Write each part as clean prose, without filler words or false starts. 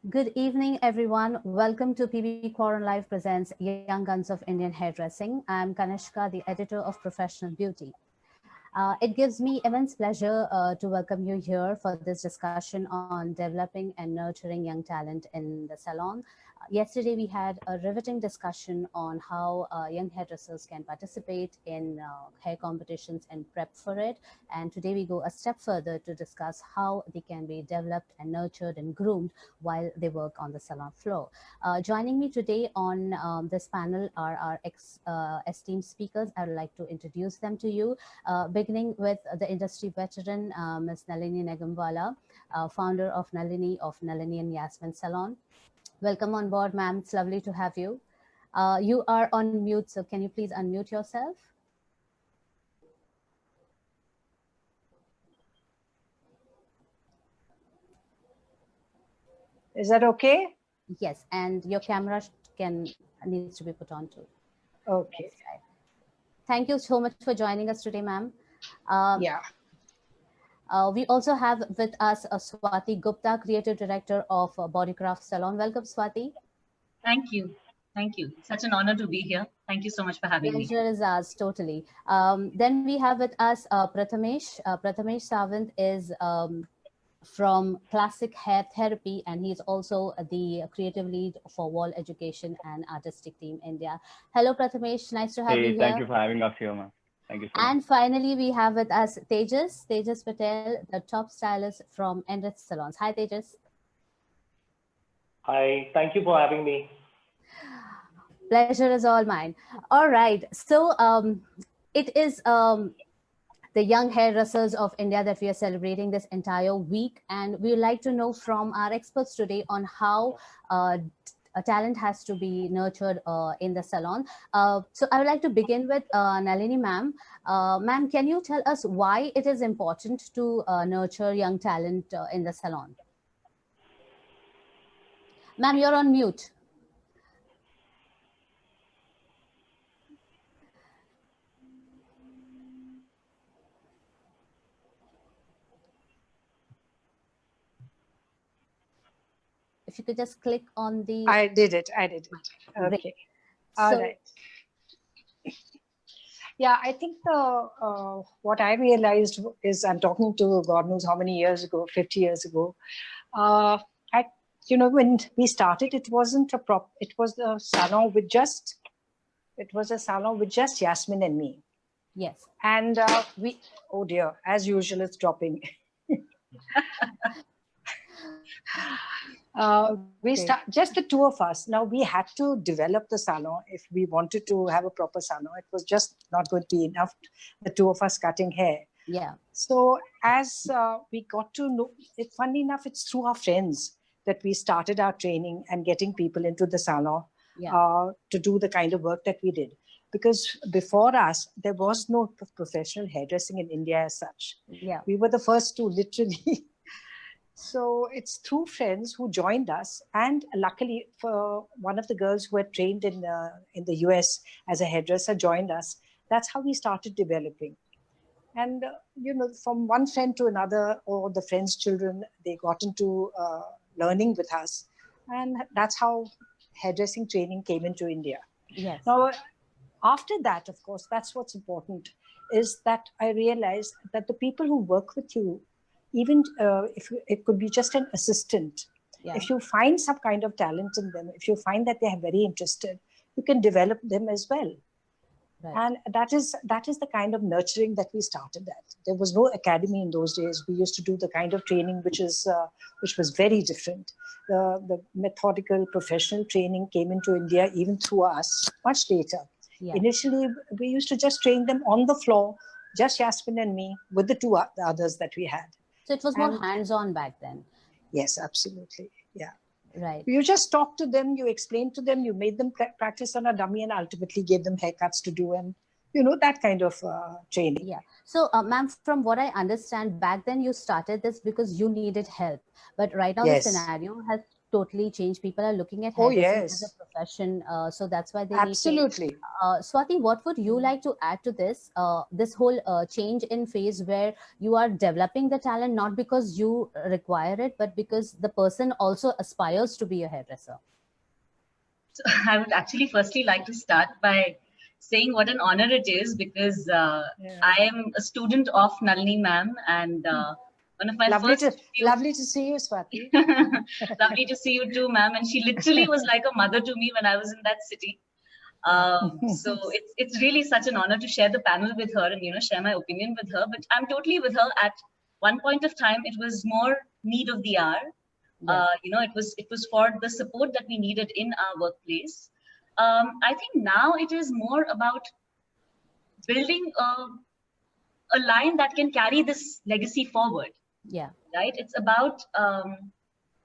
Good evening, everyone. Welcome to PB Quorum Live presents Young Guns of Indian Hairdressing. I'm Kanishka, the editor of Professional Beauty. It gives me immense pleasure to welcome you here for this discussion on developing and nurturing young talent in the salon. Yesterday, we had a riveting discussion on how young hairdressers can participate in hair competitions and prep for it. And today, we go a step further to discuss how they can be developed and nurtured and groomed while they work on the salon floor. Joining me today on this panel are our esteemed speakers. I would like to introduce them to you. Beginning with the industry veteran, Ms. Nalini Nagaemvala, founder of Nalini and Yasmin Salon. Welcome on board, ma'am. It's lovely to have you. You are on mute, so can you please unmute yourself? Is that okay? Yes, and your camera needs to be put on too. Okay. Thank you so much for joining us today, ma'am. Yeah. We also have with us Swati Gupta, Creative Director of Bodycraft Salon. Welcome, Swati. Thank you. Thank you. Such an honor to be here. Thank you so much for having me. Pleasure is ours, totally. Then we have with us Prathamesh. Prathamesh Sawant is from Classic Hair Therapy, and he's also the creative lead for Wall Education and Artistic Team India. Hello, Prathamesh. Nice to have you here. Thank you for having us here, ma'am. Thank you so much. And finally, we have with us Tejas Patel, the top stylist from Enrich Salons. Hi, Tejas. Hi, thank you for having me. Pleasure is all mine. All right. So it is the young hairdressers of India that we are celebrating this entire week. And we would like to know from our experts today on how a talent has to be nurtured in the salon. So I would like to begin with Nalini ma'am. Ma'am, can you tell us why it is important to nurture young talent in the salon? Ma'am, you're on mute. If you could just click on the... I did it. Okay. All right. Yeah, I think what I realized is, I'm talking to God knows how many years ago, 50 years ago. When we started, it wasn't a prop. It was a salon with just Yasmin and me. Yes. And oh dear, as usual, it's dropping. Just the two of us. Now we had to develop the salon if we wanted to have a proper salon. It was just not going to be enough, the two of us cutting hair. Yeah. So as we got to know, funny enough, it's through our friends that we started our training and getting people into the salon to do the kind of work that we did. Because before us, there was no professional hairdressing in India as such. Yeah. We were the first to literally... So it's through friends who joined us, and luckily for one of the girls who had trained in the US as a hairdresser joined us. That's how we started developing. And from one friend to another, or the friends' children, they got into learning with us, and that's how hairdressing training came into India. Yes. Now, after that, of course, that's what's important, is that I realized that the people who work with you, even if it could be just an assistant, if you find some kind of talent in them, if you find that they are very interested, you can develop them as well. Right. And that is the kind of nurturing that we started at. There was no academy in those days. We used to do the kind of training which was very different. The methodical professional training came into India even through us much later. Yeah. Initially, we used to just train them on the floor, just Yasmin and me, with the two others that we had. So it was more hands-on back then. Yes, absolutely. Yeah. Right. You just talked to them, you explained to them, you made them practice on a dummy, and ultimately gave them haircuts to do, and that kind of training. Yeah. So, ma'am, from what I understand, back then you started this because you needed help. But right now the Yes. scenario has totally changed. People are looking at Oh, hairdressing as a yes. profession. So that's why they need change. Absolutely. Swati, what would you like to add to this? This whole change in phase where you are developing the talent, not because you require it, but because the person also aspires to be a hairdresser. So I would actually firstly like to start by saying what an honor it is, because I am a student of Nalini ma'am, and one of my lovely to see you, Swati. lovely to see you too, ma'am. And she literally was like a mother to me when I was in that city. So it's really such an honor to share the panel with her and share my opinion with her. But I'm totally with her. At one point of time, it was more need of the hour. Yeah. It was for the support that we needed in our workplace. I think now it is more about building a line that can carry this legacy forward. Yeah. Right. It's about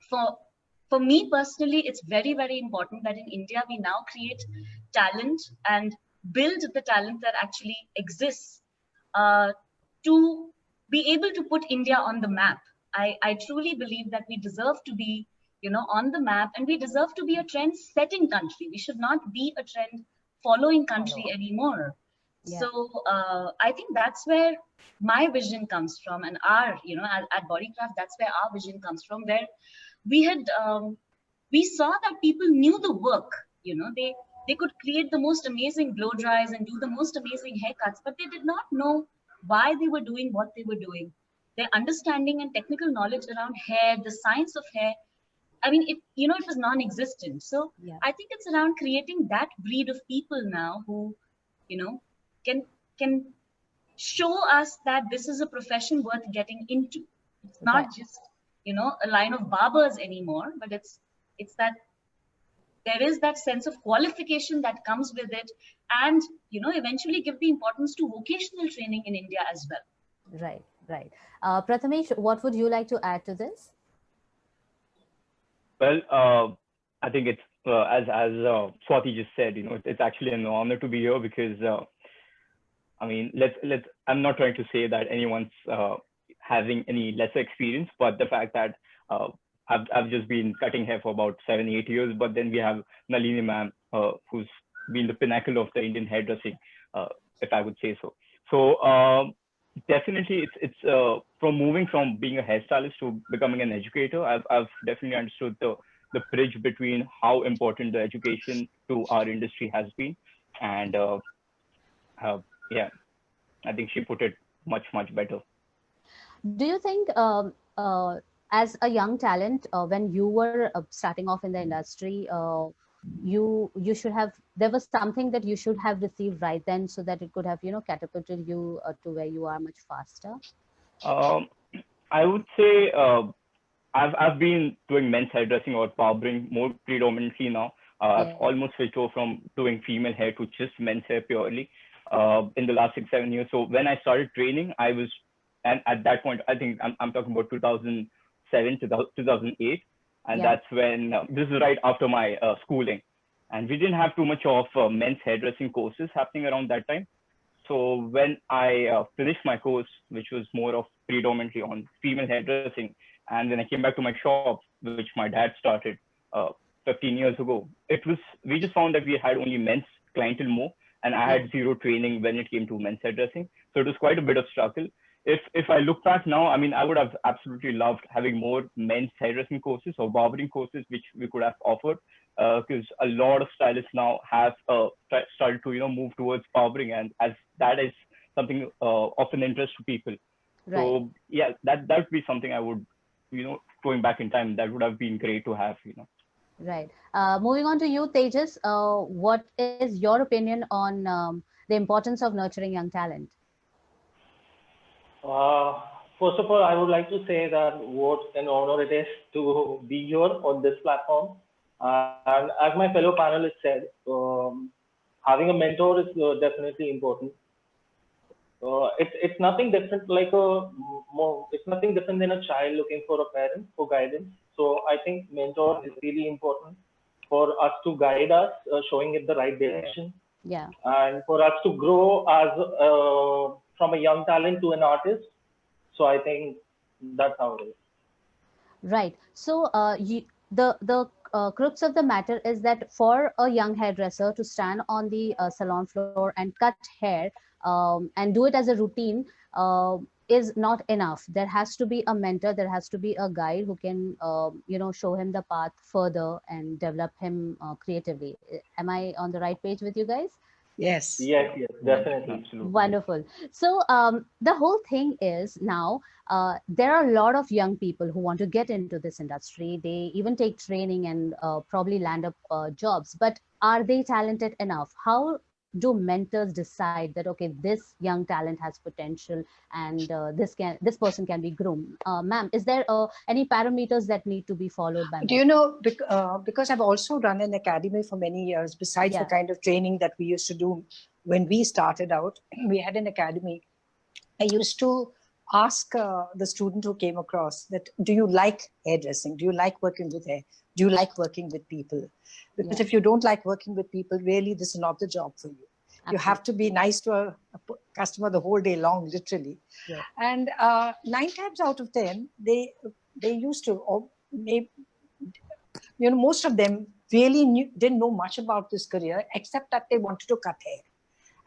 for me personally, it's very, very important that in India we now create talent and build the talent that actually exists to be able to put India on the map. I truly believe that we deserve to be, on the map, and we deserve to be a trend-setting country. We should not be a trend-following country anymore. Yeah. So I think that's where my vision comes from, and our, at Bodycraft, that's where our vision comes from. Where we saw that people knew the work. They could create the most amazing blow dries and do the most amazing haircuts, but they did not know why they were doing what they were doing. Their understanding and technical knowledge around hair, the science of hair, I mean, it was non-existent. So Yeah. I think it's around creating that breed of people now who, can show us that this is a profession worth getting into. It's not just, a line of barbers anymore, but it's that there is that sense of qualification that comes with it, and, eventually give the importance to vocational training in India as well. Right, right. Prathamesh, what would you like to add to this? Well, I think it's as Swati just said, it's actually an honor to be here because I mean, I'm not trying to say that anyone's having any lesser experience, but the fact that I've just been cutting hair for about 7-8 years, but then we have Nalini ma'am, who's been the pinnacle of the Indian hairdressing, if I would say so. So definitely, it's from moving from being a hairstylist to becoming an educator. I've definitely understood the bridge between how important the education to our industry has been, and yeah, I think she put it much better. Do you think as a young talent, when you were starting off in the industry, you should have, there was something that you should have received right then, so that it could have catapulted you to where you are much faster? I would say I've been doing men's hairdressing or barbering more predominantly now. I've almost switched over from doing female hair to just men's hair purely in the last 6-7 years. So when I started training, I was, and at that point, I think I'm talking about 2007 to 2008, and that's when this is right after my schooling, and we didn't have too much of men's hairdressing courses happening around that time. So when I finished my course, which was more of predominantly on female hairdressing, and then I came back to my shop, which my dad started 15 years ago, we just found that we had only men's clientele more, and I had zero training when it came to men's hairdressing. So it was quite a bit of struggle. If I look back now, I mean, I would have absolutely loved having more men's hairdressing courses or barbering courses, which we could have offered, because a lot of stylists now have started to move towards barbering, and as that is something of an interest to people. Right. So yeah, that would be something I would, going back in time, that would have been great to have. Right. Moving on to you, Tejas, what is your opinion on the importance of nurturing young talent? First of all, I would like to say that what an honor it is to be here on this platform. And as my fellow panelists said, having a mentor is definitely important. It's nothing different it's nothing different than a child looking for a parent for guidance. So I think mentor is really important for us to guide us, showing it the right direction. Yeah. and for us to grow as from a young talent to an artist. So I think that's how it is. Right. So the crux of the matter is that for a young hairdresser to stand on the salon floor and cut hair and do it as a routine is not enough. There has to be a mentor. There has to be a guide who can show him the path further and develop him creatively. Am I on the right page with you guys? Yes. Yes, yes, definitely. Absolutely. Wonderful. So the whole thing is now there are a lot of young people who want to get into this industry. They even take training and probably land up jobs. But are they talented enough? How do mentors decide that okay, this young talent has potential and this person can be groomed? Ma'am, is there any parameters that need to be followed by Do you know, because I've also run an academy for many years, besides the kind of training that we used to do when we started out, we had an academy. I used to ask the student who came across that, do you like hairdressing? Do you like working with hair? Do you like working with people? Because if you don't like working with people, really, this is not the job for you. Absolutely. You have to be nice to a customer the whole day long, literally. Yeah. And 9 times out of 10, they used to, or maybe, most of them really didn't know much about this career, except that they wanted to cut hair.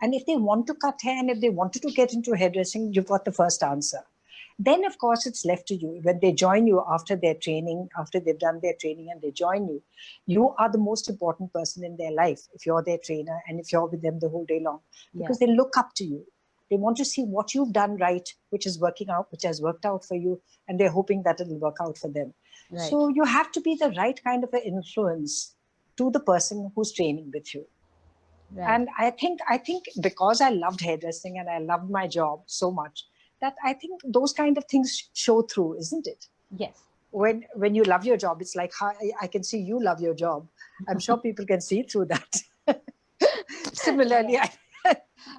And if they want to cut hair and if they wanted to get into hairdressing, you've got the first answer. Then, of course, it's left to you. When they join you after their training, after they've done their training and they join you, you are the most important person in their life if you're their trainer and if you're with them the whole day long. Because they look up to you. They want to see what you've done right, which is working out, which has worked out for you, and they're hoping that it'll work out for them. Right. So you have to be the right kind of an influence to the person who's training with you. Right. And I think because I loved hairdressing and I loved my job so much, that I think those kind of things show through, isn't it? Yes. When you love your job, it's like, I can see you love your job. I'm sure people can see through that. Similarly,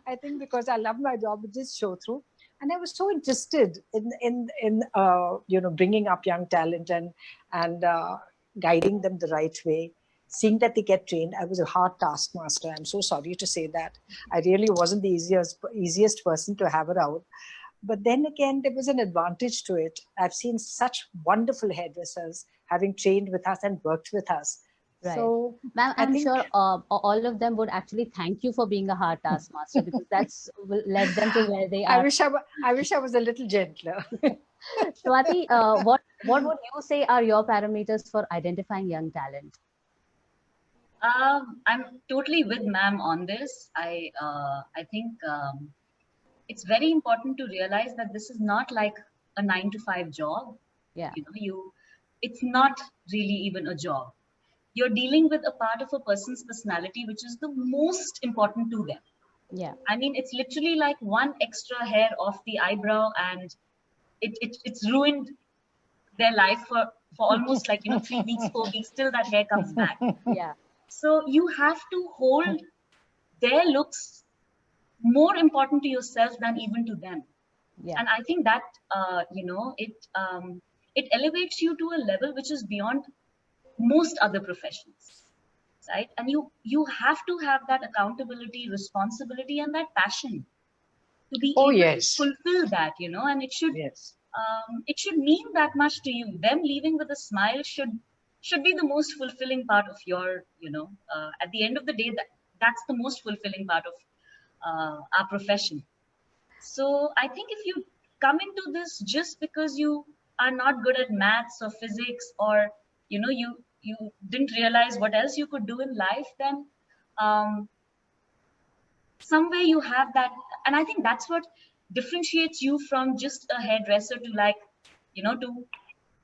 I think because I love my job, it just show through. And I was so interested in bringing up young talent and guiding them the right way. Seeing that they get trained. I was a hard taskmaster. I'm so sorry to say that. I really wasn't the easiest person to have around. But then again, there was an advantage to it. I've seen such wonderful hairdressers having trained with us and worked with us. Right. So, ma'am, I'm sure all of them would actually thank you for being a hard taskmaster because that's led them to where they are. I wish I was a little gentler. Swati, what would you say are your parameters for identifying young talent? I'm totally with ma'am on this. I think it's very important to realize that this is not like a 9-to-5 job. Yeah. It's not really even a job. You're dealing with a part of a person's personality, which is the most important to them. Yeah. I mean, it's literally like one extra hair off the eyebrow, and it's ruined their life for almost like 3 weeks, 4 weeks till that hair comes back. Yeah. So you have to hold their looks more important to yourself than even to them. Yeah. And I think that, it elevates you to a level which is beyond most other professions, right? And you have to have that accountability, responsibility, and that passion to be able to fulfill that, and it should, it should mean that much to you. Them leaving with a smile should be the most fulfilling part of your, at the end of the day, that's the most fulfilling part of our profession. So I think if you come into this just because you are not good at maths or physics, or you didn't realize what else you could do in life, then somewhere you have that. And I think that's what differentiates you from just a hairdresser to like,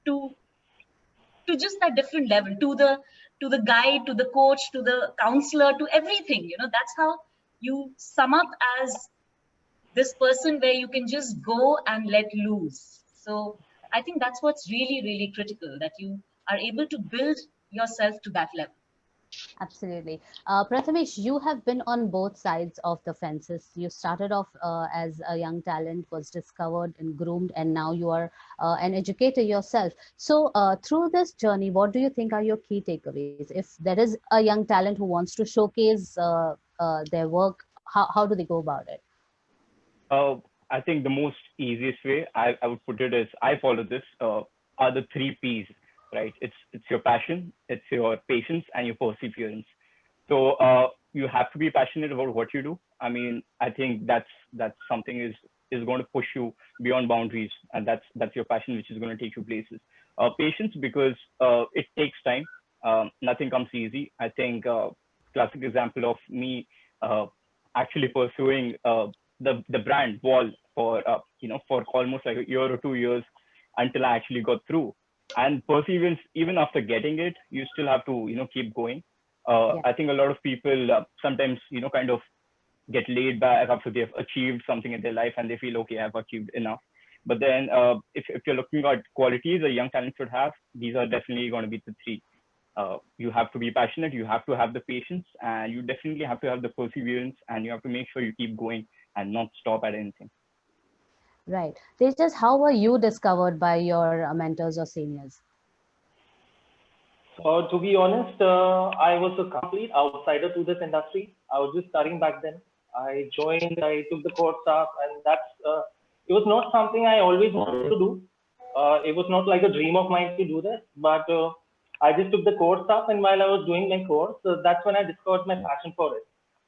to just that different level, to the guide, to the coach, to the counselor, to everything. That's how you sum up as this person where you can just go and let loose. So I think that's what's really, really critical, that you are able to build yourself to that level. Absolutely. Prathamesh, you have been on both sides of the fences. You started off as a young talent, was discovered and groomed, and now you are an educator yourself. So through this journey, what do you think are your key takeaways? If there is a young talent who wants to showcase their work? How do they go about it? I think the most easiest way I would put it is I follow this are the three P's, right? It's your passion, it's your patience, and your perseverance. So you have to be passionate about what you do. I mean, I think that's something is going to push you beyond boundaries, and that's your passion, which is going to take you places. Patience, because it takes time. Nothing comes easy. I think classic example of me actually pursuing the brand wall for for almost like a year or 2 years until I actually got through. And perseverance, even after getting it, you still have to keep going. I think a lot of people sometimes kind of get laid back after they've achieved something in their life and they feel, okay, I've achieved enough. But then if you're looking at qualities a young talent should have, these are definitely going to be the three. You have to be passionate, you have to have the patience, and you definitely have to have the perseverance, and you have to make sure you keep going and not stop at anything. Right. Tejas, how were you discovered by your mentors or seniors? To be honest, I was a complete outsider to this industry. I was just studying back then. I joined, I took the course up, and it was not something I always wanted to do. It was not like a dream of mine to do this, but I just took the course up, and while I was doing my course, that's when I discovered my passion for it.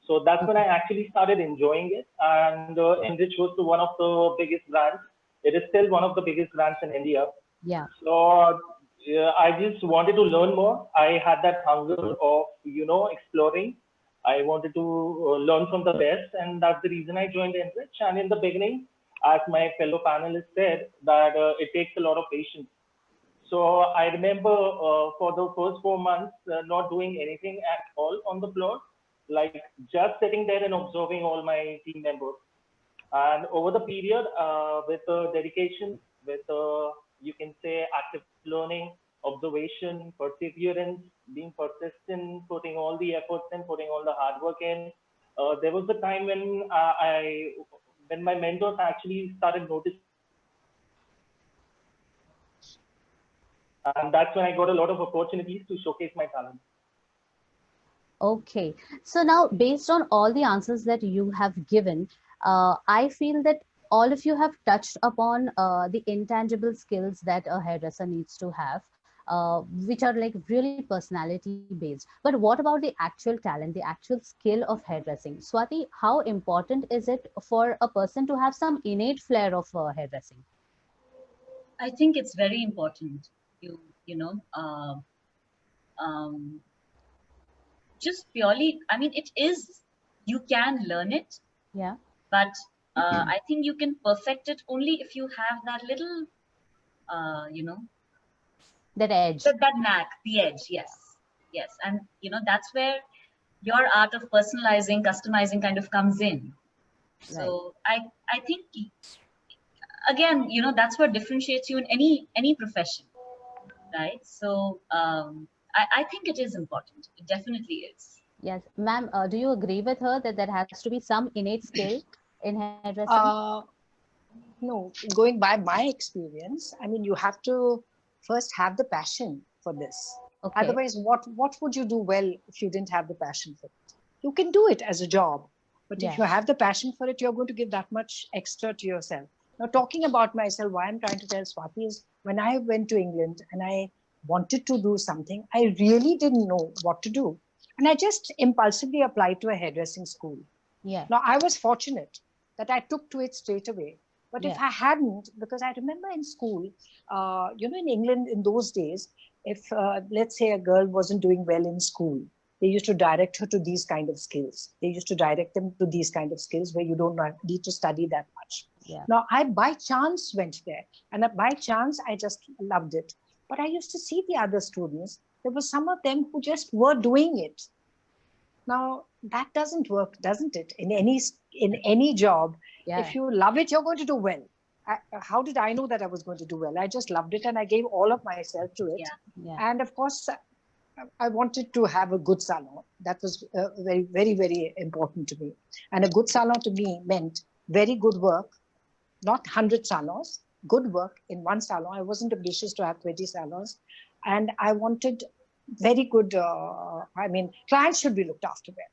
So that's when I actually started enjoying it, and Enrich was one of the biggest brands. It is still one of the biggest brands in India. Yeah. So I just wanted to learn more. I had that hunger of exploring. I wanted to learn from the best, and that's the reason I joined Enrich. And in the beginning, as my fellow panelists said, that it takes a lot of patience. So I remember for the first 4 months not doing anything at all on the floor, like just sitting there and observing all my team members. And over the period, with dedication, with you can say active learning, observation, perseverance, being persistent, putting all the efforts in, putting all the hard work in, there was the time when my mentors actually started noticing. And that's when I got a lot of opportunities to showcase my talent. Okay. So now, based on all the answers that you have given, I feel that all of you have touched upon the intangible skills that a hairdresser needs to have, which are like really personality based. But what about the actual talent, the actual skill of hairdressing? Swati, how important is it for a person to have some innate flair of hairdressing? I think it's very important. Um, just purely, I mean, you can learn it. Yeah. But I think you can perfect it only if you have that little, that edge. That knack, the edge, yes. And, that's where your art of personalizing, customizing kind of comes in. Right. So I think, again, that's what differentiates you in any profession, right? So I think it is important. It definitely is. Yes. Ma'am, do you agree with her that there has to be some innate skill in hairdressing? No, going by my experience, I mean, you have to first have the passion for this. Okay. Otherwise, what would you do well if you didn't have the passion for it? You can do it as a job, but if you have the passion for it, you're going to give that much extra to yourself. Now, talking about myself, why I'm trying to tell Swati is when I went to England and I wanted to do something, I really didn't know what to do. And I just impulsively applied to a hairdressing school. Yeah. Now, I was fortunate that I took to it straight away. But if I hadn't, because I remember in school, in England in those days, if let's say a girl wasn't doing well in school, they used to direct her to these kind of skills. They used to direct them to these kind of skills where you don't need to study that much. Yeah. Now, I by chance went there, and by chance, I just loved it. But I used to see the other students. There were some of them who just were doing it. Now, that doesn't work, doesn't it? In any job, if you love it, you're going to do well. How did I know that I was going to do well? I just loved it and I gave all of myself to it. Yeah. And of course, I wanted to have a good salon. That was very, very, very important to me. And a good salon to me meant very good work, not 100 salons, good work in one salon. I wasn't ambitious to have 20 salons. And I wanted very good, clients should be looked after well.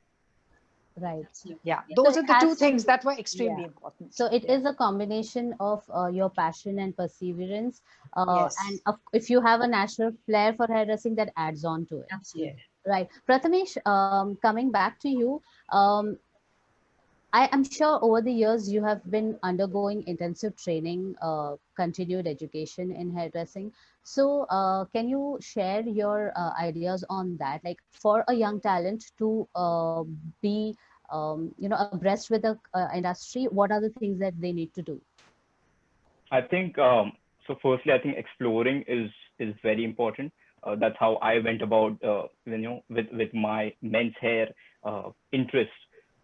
Right. Absolutely. Yeah, Yeah. those So are it the two has things that were extremely yeah. important. So it Yeah. is a combination of your passion and perseverance. And Yes. if you have a natural flair for hairdressing, that adds on to it. Yeah. Absolutely. Right. Prathamesh, coming back to you, um, I am sure over the years you have been undergoing intensive training, continued education in hairdressing. So, can you share your ideas on that? Like for a young talent to be, abreast with the industry, what are the things that they need to do? I think so. Firstly, I think exploring is very important. That's how I went about with my men's hair interest.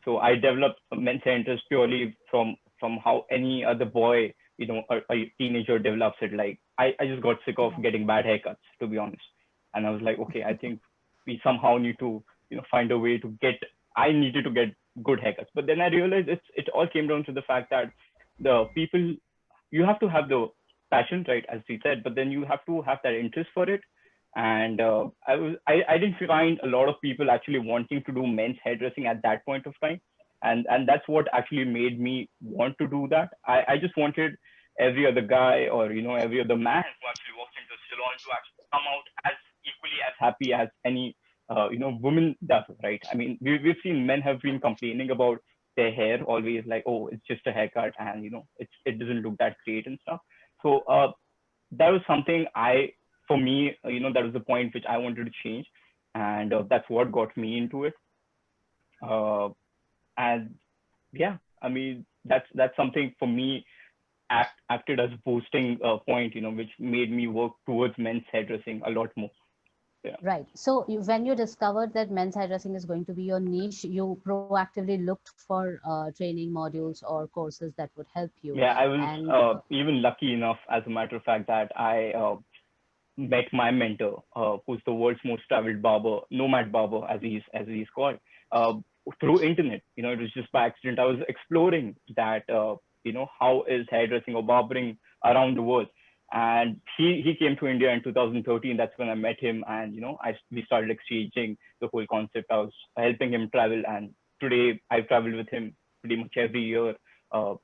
So I developed a men's hair interest purely from how any other boy, a teenager develops it. Like I just got sick of getting bad haircuts, to be honest, and I was like, okay, I think we somehow need to find a way to get. I needed to get good haircuts, but then I realized it all came down to the fact that the people, you have to have the passion, right, as we said, but then you have to have that interest for it. And I didn't find a lot of people actually wanting to do men's hairdressing at that point of time, and that's what actually made me want to do that. I just wanted every other guy, or every other man who actually walks into a salon to actually come out as equally as happy as any woman does, right? I mean, we've seen men have been complaining about their hair always, like, oh, it's just a haircut, and it doesn't look that great and stuff. So that was something for me, that was the point which I wanted to change, and that's what got me into it. uh, and yeah, I mean, that's something for me acted as a boosting point, which made me work towards men's hairdressing a lot more. Yeah. Right. So when you discovered that men's hairdressing is going to be your niche, you proactively looked for training modules or courses that would help you. Yeah, I was And even lucky enough, as a matter of fact, that I met my mentor, who's the world's most traveled barber, nomad barber, as he's called, uh, through internet. It was just by accident. I was exploring that, how is hairdressing or barbering around the world, and he came to India in 2013. That's when I met him, and we started exchanging the whole concept. I was helping him travel, and today I travel with him pretty much every year.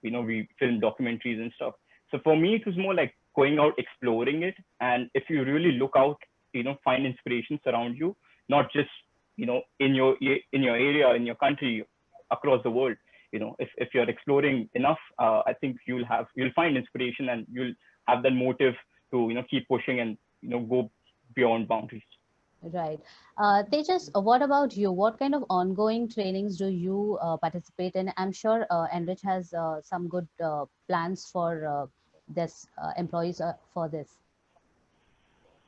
We film documentaries and stuff. So for me, it was more like going out, exploring it. And if you really look out, find inspirations around you, not just, in your area, in your country, across the world. If you're exploring enough, I think you'll find inspiration, and you'll have that motive to, keep pushing and, go beyond boundaries. right. Tejas, what about you? What kind of ongoing trainings do you participate in? I'm sure Enrich has some good plans for this employees for this.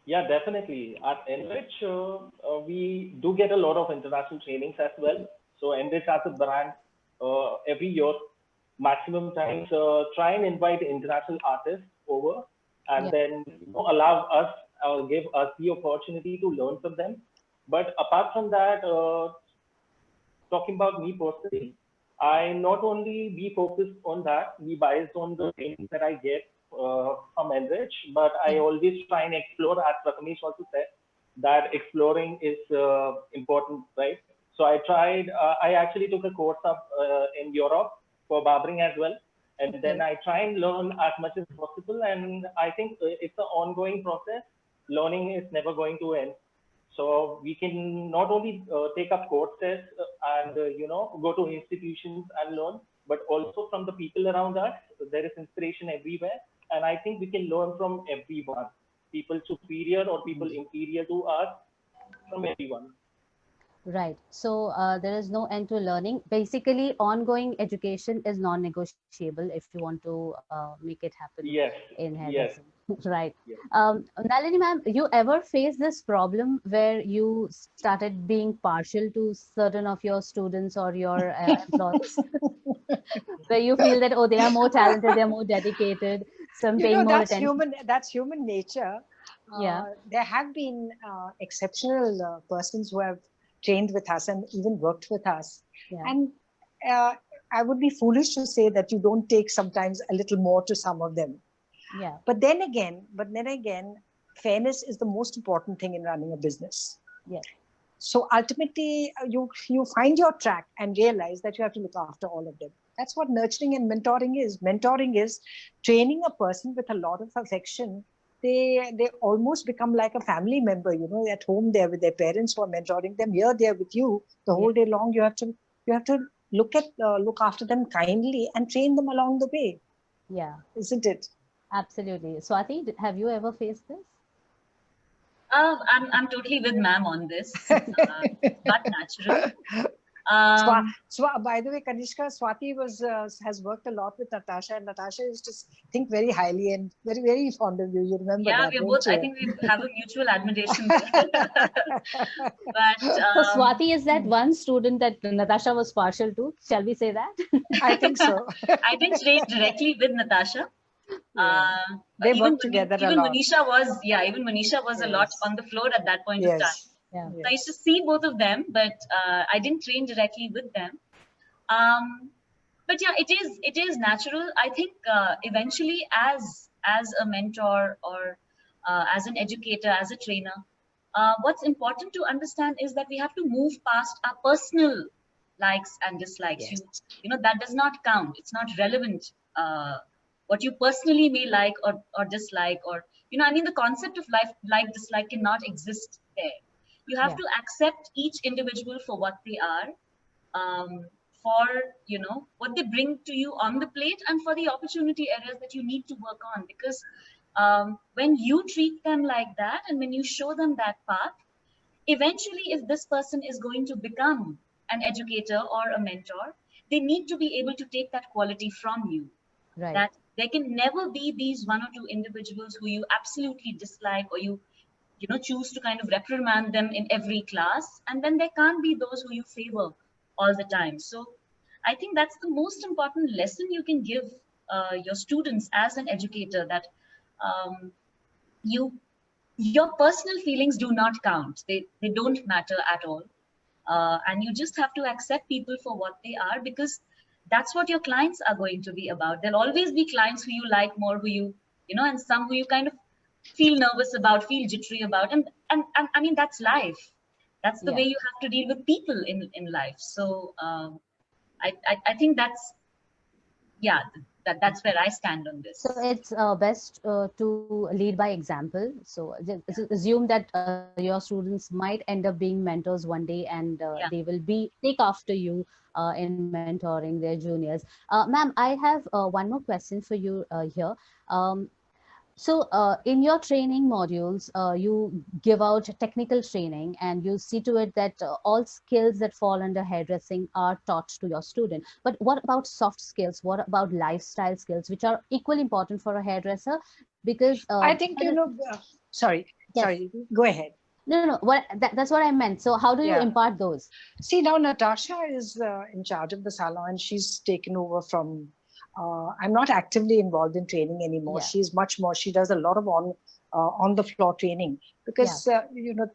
Yeah, definitely. At Enrich, we do get a lot of international trainings as well. So Enrich as a brand, every year, maximum times, try and invite international artists over, and Yeah. then allow us, give us the opportunity to learn from them. But apart from that, talking about me personally, I not only be focused on that, be biased on the things that I get from Enrich, but I Yeah. always try and explore, as Prathamesh also said, that exploring is important, right? So I actually took a course up in Europe for barbering as well. And then Okay. I try and learn as much as possible. And I think it's an ongoing process. Learning is never going to end. So we can not only take up courses and go to institutions and learn, but also from the people around us. There is inspiration everywhere, and I think we can learn from everyone. People superior or people inferior to us, from everyone. Right. So there is no end to learning. Basically, ongoing education is non-negotiable if you want to make it happen Yes, in hairdressing. yes, Right. yes. Nalini ma'am, you ever face this problem where you started being partial to certain of your students or your employees, where you feel that, oh, they are more talented, they're more dedicated, so I'm paying more That's attention. human. That's human nature. Yeah. There have been exceptional persons who have trained with us and even worked with us. Yeah. And I would be foolish to say that you don't take sometimes a little more to some of them. Yeah. But then again, fairness is the most important thing in running a business. Yes. So ultimately, you find your track and realize that you have to look after all of them. That's what nurturing and mentoring is. Mentoring is training a person with a lot of affection. They almost become like a family member. At home they're with their parents who are mentoring them. Here they're with you the whole day long. You have to look after them kindly and train them along the way. Yeah, isn't it? absolutely. Swati, have you ever faced this? I'm totally with ma'am on this, but natural. By the way, Kanishka, Swati has worked a lot with Natasha, and Natasha used to think very highly and very, very fond of you. You remember yeah, that, we're don't both. you? I think we have a mutual admiration there. But So Swati is that one student that Natasha was partial to. Shall we say that? I think so. I didn't train directly with Natasha. They worked together a even lot. Manisha was, even Manisha was a lot on the floor at that point of time. Yeah. So I used to see both of them, but I didn't train directly with them. But yeah, it is natural. I think eventually, as a mentor or as an educator, as a trainer, what's important to understand is that we have to move past our personal likes and dislikes. You know that does not count. It's not relevant. What you personally may like or dislike, or I mean, the concept of like dislike cannot exist there. You have to accept each individual for what they are, for what they bring to you on the plate, and for the opportunity areas that you need to work on. Because when you treat them like that, and when you show them that path, eventually, if this person is going to become an educator or a mentor, they need to be able to take that quality from you. Right. That there can never be these one or two individuals who you absolutely dislike, or you choose to kind of reprimand them in every class, and then there can't be those who you favor all the time. So I think that's the most important lesson you can give your students as an educator, that your personal feelings do not count. They don't matter at all. And you just have to accept people for what they are, because that's what your clients are going to be about. There'll always be clients who you like more, who and some who you kind of feel nervous about, feel jittery about. And I mean, that's life. That's the way you have to deal with people in life. So I think that's where I stand on this. So it's best to lead by example. So assume that your students might end up being mentors one day, and they will take after you in mentoring their juniors. Ma'am, I have one more question for you here. So in your training modules, you give out technical training, and you see to it that all skills that fall under hairdressing are taught to your student. But what about soft skills? What about lifestyle skills, which are equally important for a hairdresser? Because I think, sorry, go ahead. No. That's what I meant. So how do you impart those? See, now Natasha is in charge of the salon. She's taken over from... I'm not actively involved in training anymore. She's much more. She does a lot of on the floor training, because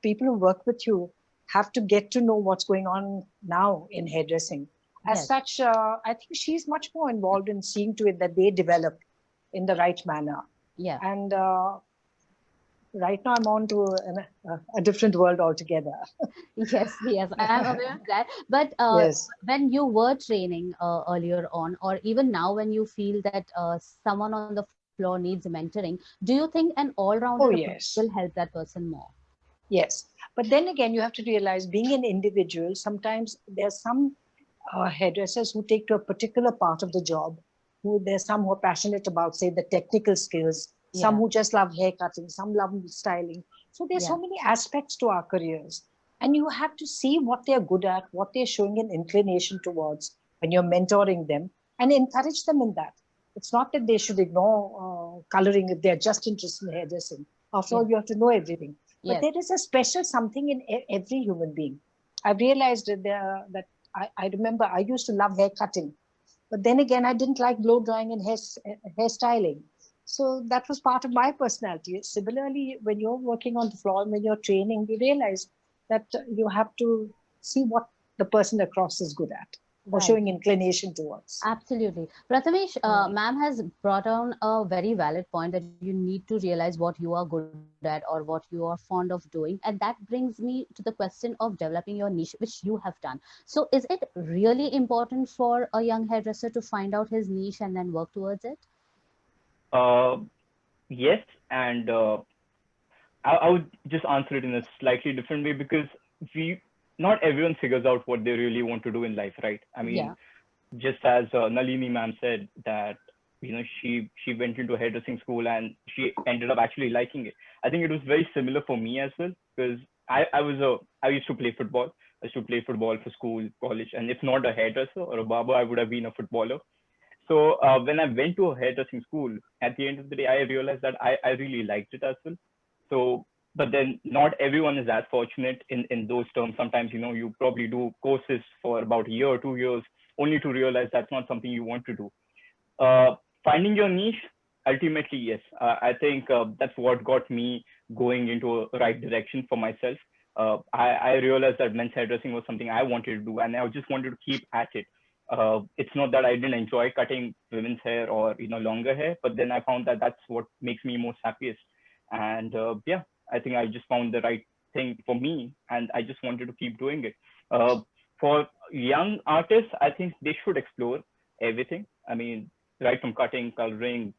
people who work with you have to get to know what's going on now in hairdressing. As such, I think she's much more involved in seeing to it that they develop in the right manner. Yeah. And right now I'm on to a different world altogether. Yes, I'm aware of that. But when you were training earlier on, or even now when you feel that someone on the floor needs mentoring, do you think an all-rounder will help that person more? Yes. But then again, you have to realize, being an individual, sometimes there's some hairdressers who take to a particular part of the job. There's some who are passionate about, say, the technical skills. Some who just love hair cutting, some love styling. So there's so many aspects to our careers. And you have to see what they're good at, what they're showing an inclination towards when you're mentoring them, and encourage them in that. It's not that they should ignore coloring if they're just interested in hairdressing. After all, you have to know everything. But there is a special something in every human being. I've realized that I remember I used to love hair cutting. But then again, I didn't like blow drying and hairstyling. So that was part of my personality. Similarly, when you're working on the floor and when you're training, you realize that you have to see what the person across is good at. or showing inclination towards. Absolutely. Prathamesh, ma'am has brought on a very valid point that you need to realize what you are good at or what you are fond of doing. And that brings me to the question of developing your niche, which you have done. So is it really important for a young hairdresser to find out his niche and then work towards it? Uh, yes, and I would just answer it in a slightly different way because not everyone figures out what they really want to do in life, right? I mean, just as Nalini ma'am said that she went into hairdressing school and she ended up actually liking it. I think it was very similar for me as well because I used to play football. I used to play football for school, college, and if not a hairdresser or a barber, I would have been a footballer. So when I went to a hairdressing school, at the end of the day, I realized that I really liked it as well. So, but then not everyone is as fortunate in those terms. Sometimes, you probably do courses for about a year or 2 years only to realize that's not something you want to do. Finding your niche, ultimately, yes. I think that's what got me going into a right direction for myself. I realized that men's hairdressing was something I wanted to do, and I just wanted to keep at it. It's not that I didn't enjoy cutting women's hair or longer hair, but then I found that that's what makes me most happiest. And yeah, I think I just found the right thing for me, and I just wanted to keep doing it. For young artists, I think they should explore everything. I mean, right from cutting, coloring,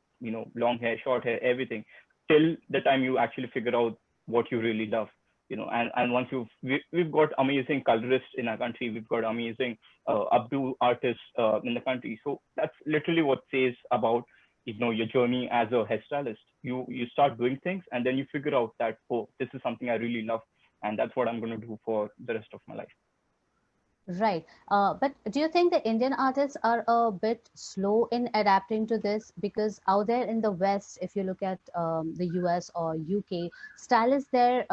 long hair, short hair, everything, till the time you actually figure out what you really love. And once we've got amazing colorists in our country, we've got amazing updo artists in the country. So that's literally what says about your journey as a hairstylist. You start doing things and then you figure out that, oh, this is something I really love, and that's what I'm going to do for the rest of my life. Right. But do you think the Indian artists are a bit slow in adapting to this? Because out there in the West, if you look at the US or UK, stylists there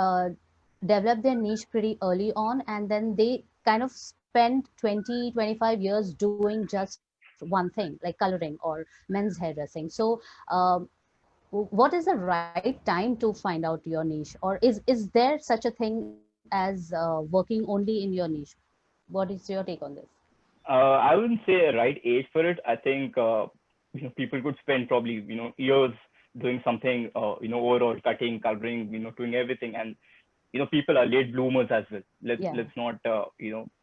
develop their niche pretty early on, and then they kind of spend 20, 25 years doing just one thing, like coloring or men's hairdressing. So what is the right time to find out your niche? Or is there such a thing as working only in your niche? What is your take on this? I wouldn't say a right age for it. I think people could spend probably years doing something, overall cutting, coloring, doing everything, and people are late bloomers as well. Let's not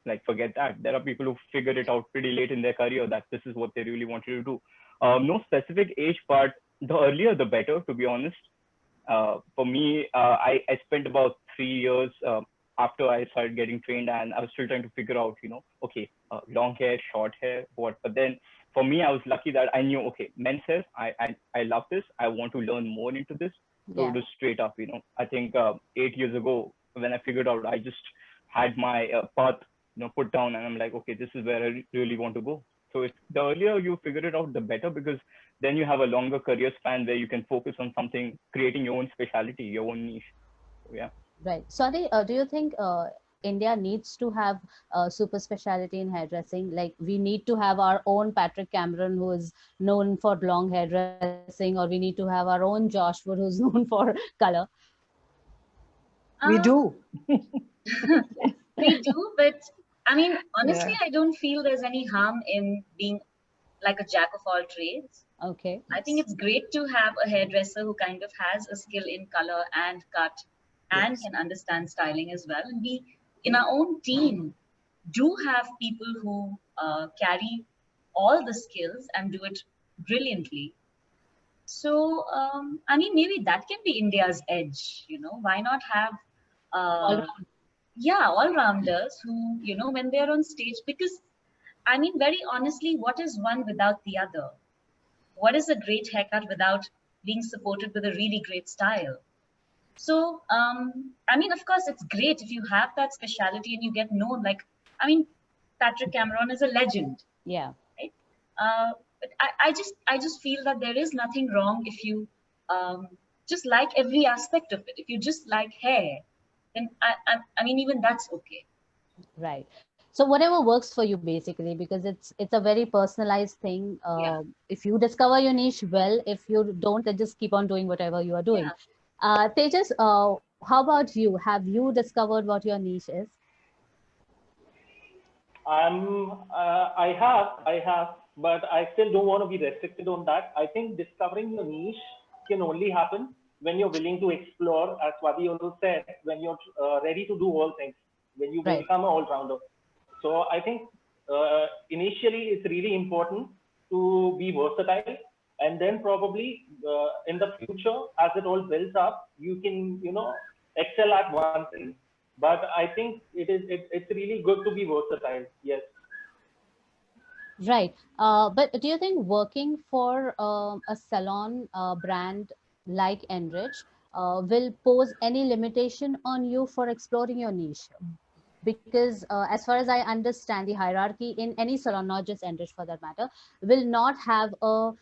like forget that there are people who figured it out pretty late in their career that this is what they really wanted to do. No specific age, but the earlier the better, to be honest. For me, I spent about 3 years after I started getting trained, and I was still trying to figure out, okay, long hair, short hair, what. But then for me, I was lucky that I knew, okay, men's hair, I love this. I want to learn more into this. So it was straight up, I think 8 years ago when I figured out, I just had my path, put down, and I'm like, okay, this is where I really want to go. So the earlier you figure it out, the better, because then you have a longer career span where you can focus on something, creating your own specialty, your own niche. So, yeah. Right. Swati, do you think India needs to have super specialty in hairdressing? Like we need to have our own Patrick Cameron, who is known for long hairdressing, or we need to have our own Josh Wood, who's known for color? We do. We do, but I mean, honestly, I don't feel there's any harm in being like a jack of all trades. Okay. I think it's great to have a hairdresser who kind of has a skill in color and cut and can understand styling as well. And we, in our own team, do have people who carry all the skills and do it brilliantly. So, I mean, maybe that can be India's edge, why not have, all-rounders who, when they're on stage, because, I mean, very honestly, what is one without the other? What is a great haircut without being supported with a really great style? So, I mean, of course, it's great if you have that specialty and you get known. Like, I mean, Patrick Cameron is a legend. Yeah. Right? But I just feel that there is nothing wrong if you just like every aspect of it. If you just like hair, then I mean, even that's okay. Right. So whatever works for you, basically, because it's a very personalized thing. If you discover your niche, well, if you don't, then just keep on doing whatever you are doing. Tejas, how about you? Have you discovered what your niche is? I have, but I still don't want to be restricted on that. I think discovering your niche can only happen when you're willing to explore, as Swati also said, when you're ready to do all things, when you Right. become an all-rounder. So I think initially it's really important to be versatile, and then probably in the future, as it all builds up, you can, excel at one thing. But I think it's really good to be versatile. Yes. Right. But do you think working for a salon brand like Enrich will pose any limitation on you for exploring your niche? Because as far as I understand, the hierarchy in any salon, not just Enrich for that matter, will not have a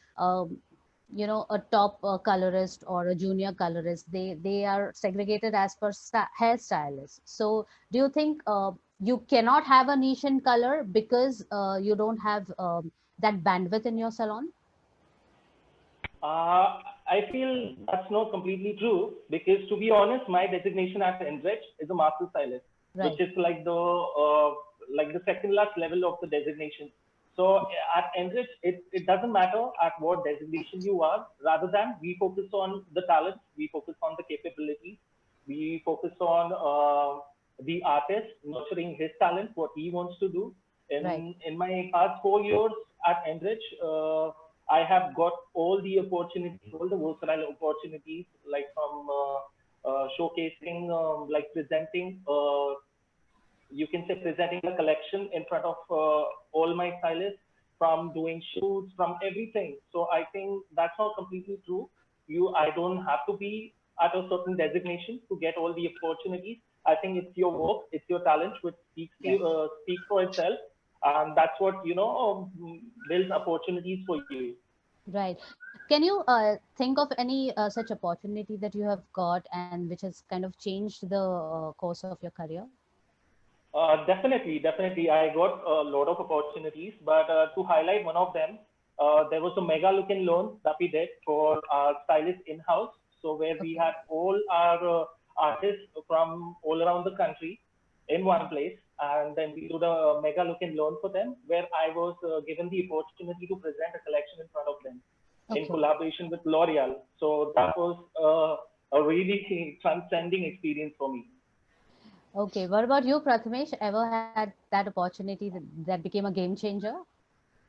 top colorist or a junior colorist. They are segregated as per hairstylists. So do you think you cannot have a niche in color because you don't have that bandwidth in your salon? I feel that's not completely true because, to be honest, my designation at Enrich is a master stylist, which Right. is like the second last level of the designation. So at Enrich, it doesn't matter at what designation you are. Rather than we focus on the talents, we focus on the capabilities, we focus on the artist nurturing his talent, what he wants to do. Right. In my past 4 years at Enrich, I have got all the opportunities, all the versatile opportunities, like from showcasing, like presenting, you can say presenting a collection in front of all my stylists, from doing shoots, from everything. So I think that's not completely true. I don't have to be at a certain designation to get all the opportunities. I think it's your work, it's your talent which Yeah. speaks for itself, and that's what builds opportunities for you. Right. Can you think of any such opportunity that you have got and which has kind of changed the course of your career? Definitely. I got a lot of opportunities, but to highlight one of them, there was a mega look-in loan that we did for our stylist in-house. So where we Okay. had all our artists from all around the country in one place, and then we did a mega look-in loan for them, where I was given the opportunity to present a collection in front of them in Okay. collaboration with L'Oreal. So that was a really transcending experience for me. Okay. What about you, Prathamesh? Ever had that opportunity that became a game changer?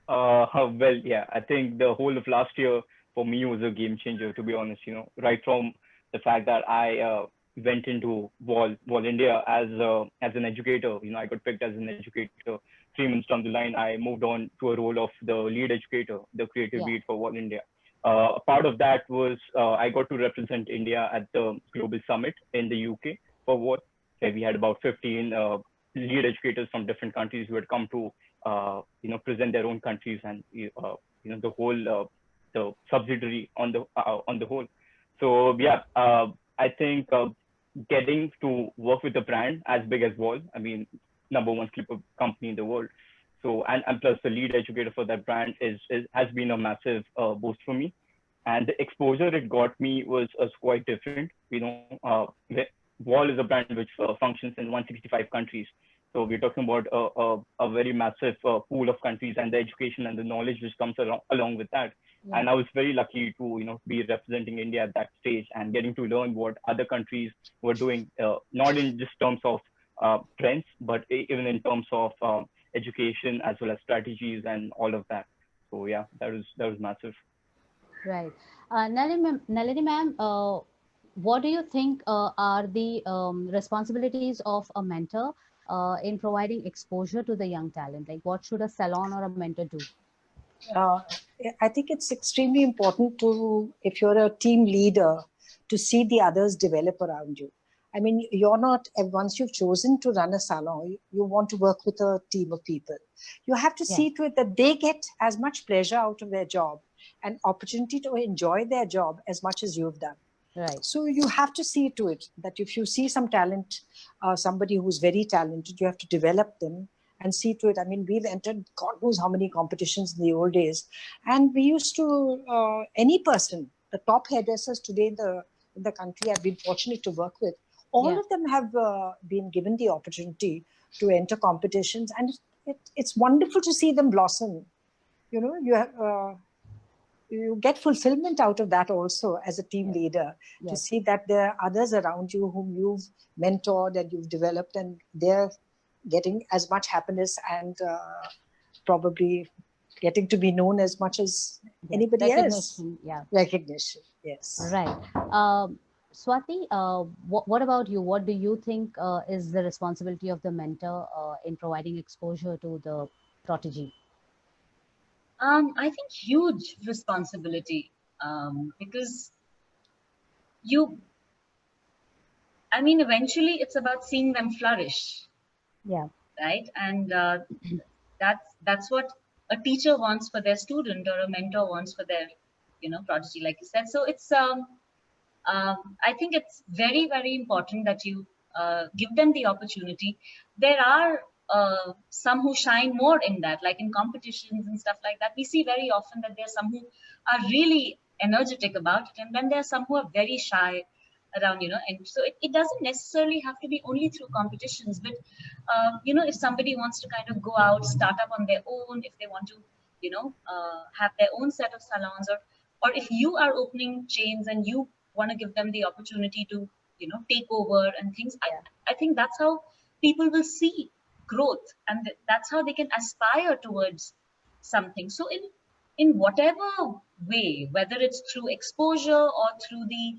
Well, yeah, I think the whole of last year for me was a game changer, to be honest, right from the fact that I went into Wall India as an educator. I got picked as an educator. 3 months down the line, I moved on to a role of the lead educator, the creative Yeah. lead for Wall India. A part of that was I got to represent India at the Global Summit in the UK for Wall, where we had about 15 lead educators from different countries who had come to present their own countries and the whole the subsidiary on the whole. So yeah, I think getting to work with a brand as big as Wall, I mean, number one slipper company in the world. So and plus the lead educator for that brand is has been a massive boost for me. And the exposure it got me was quite different. Wall is a brand which functions in 165 countries. So we're talking about a very massive pool of countries and the education and the knowledge which comes along with that. Yeah. And I was very lucky to be representing India at that stage and getting to learn what other countries were doing, not in just terms of trends, but even in terms of education as well as strategies and all of that. So yeah, that was massive. Right. Nalini ma'am, what do you think are the responsibilities of a mentor in providing exposure to the young talent? Like, what should a salon or a mentor do? uh, I think it's extremely important to, if you're a team leader, to see the others develop around you. I mean, you're not, once you've chosen to run a salon, you want to work with a team of people. You have to Yeah. see to it that they get as much pleasure out of their job and opportunity to enjoy their job as much as you've done. Right. So you have to see to it that if you see some talent, somebody who's very talented, you have to develop them and see to it. I mean, we've entered God knows how many competitions in the old days, and we used to any person, the top hairdressers today in the country, I've been fortunate to work with. All Yeah. of them have been given the opportunity to enter competitions, and it's wonderful to see them blossom. You know, you get fulfillment out of that also as a team leader, to see that there are others around you whom you've mentored and you've developed, and they're getting as much happiness and probably getting to be known as much as anybody else. Recognition, yes. Right. Swati, what about you? What do you think is the responsibility of the mentor in providing exposure to the protege? I think huge responsibility, because eventually it's about seeing them flourish. Yeah. Right. And that's what a teacher wants for their student, or a mentor wants for their, prodigy, like you said. So it's, I think it's very, very important that you give them the opportunity. There are some who shine more in that, like in competitions and stuff like that. We see very often that there are some who are really energetic about it, and then there are some who are very shy around, and so it doesn't necessarily have to be only through competitions, but if somebody wants to kind of go out, start up on their own, if they want to, have their own set of salons, or if you are opening chains and you want to give them the opportunity to, take over and things, I think that's how people will see growth, and that's how they can aspire towards something. So in whatever way, whether it's through exposure or through the,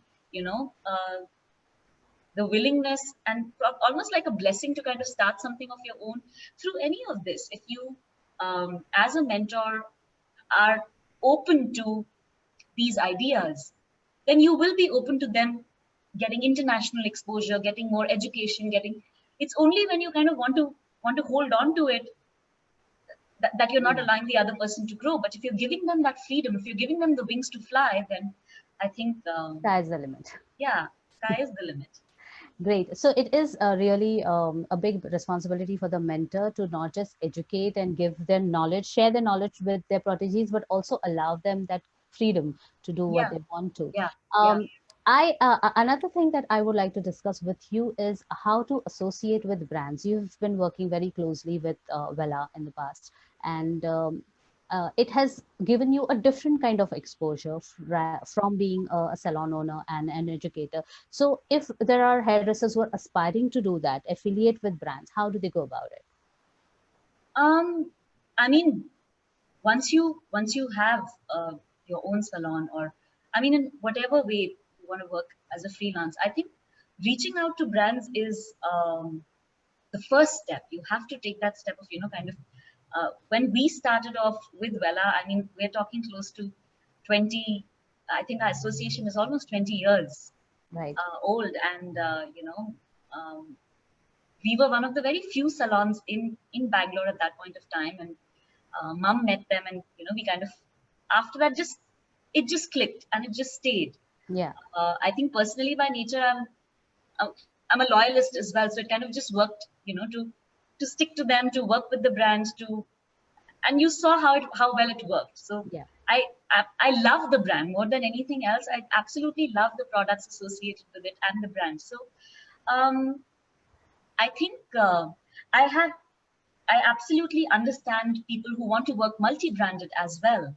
the willingness, and almost like a blessing to kind of start something of your own, through any of this, if you as a mentor are open to these ideas, then you will be open to them getting international exposure, getting more education, it's only when you kind of want to hold on to it that you're not allowing the other person to grow. But if you're giving them that freedom, if you're giving them the wings to fly, then I think sky is the limit. Yeah, sky is the limit. Great. So it is really a big responsibility for the mentor to not just educate and give them knowledge, share the knowledge with their proteges, but also allow them that freedom to do what they want to. Another thing that I would like to discuss with you is how to associate with brands. You've been working very closely with Vella in the past, and it has given you a different kind of exposure from being a salon owner and an educator. So if there are hairdressers who are aspiring to do that, affiliate with brands, how do they go about it? I mean, once you have your own salon, or in whatever way you want to work as a freelance, I think reaching out to brands is the first step. You have to take that step of, kind of, when we started off with Vella, we're talking close to 20, I think our association is almost 20 years old. And, we were one of the very few salons in Bangalore at that point of time. And Mom met them, and, we kind of, after that, it just clicked and it just stayed. Yeah. I think personally by nature, I'm a loyalist as well. So it kind of just worked, to stick to them, to work with the brands, and you saw how well it worked. So I love the brand more than anything else. I absolutely love the products associated with it and the brand. So I think I absolutely understand people who want to work multi-branded as well.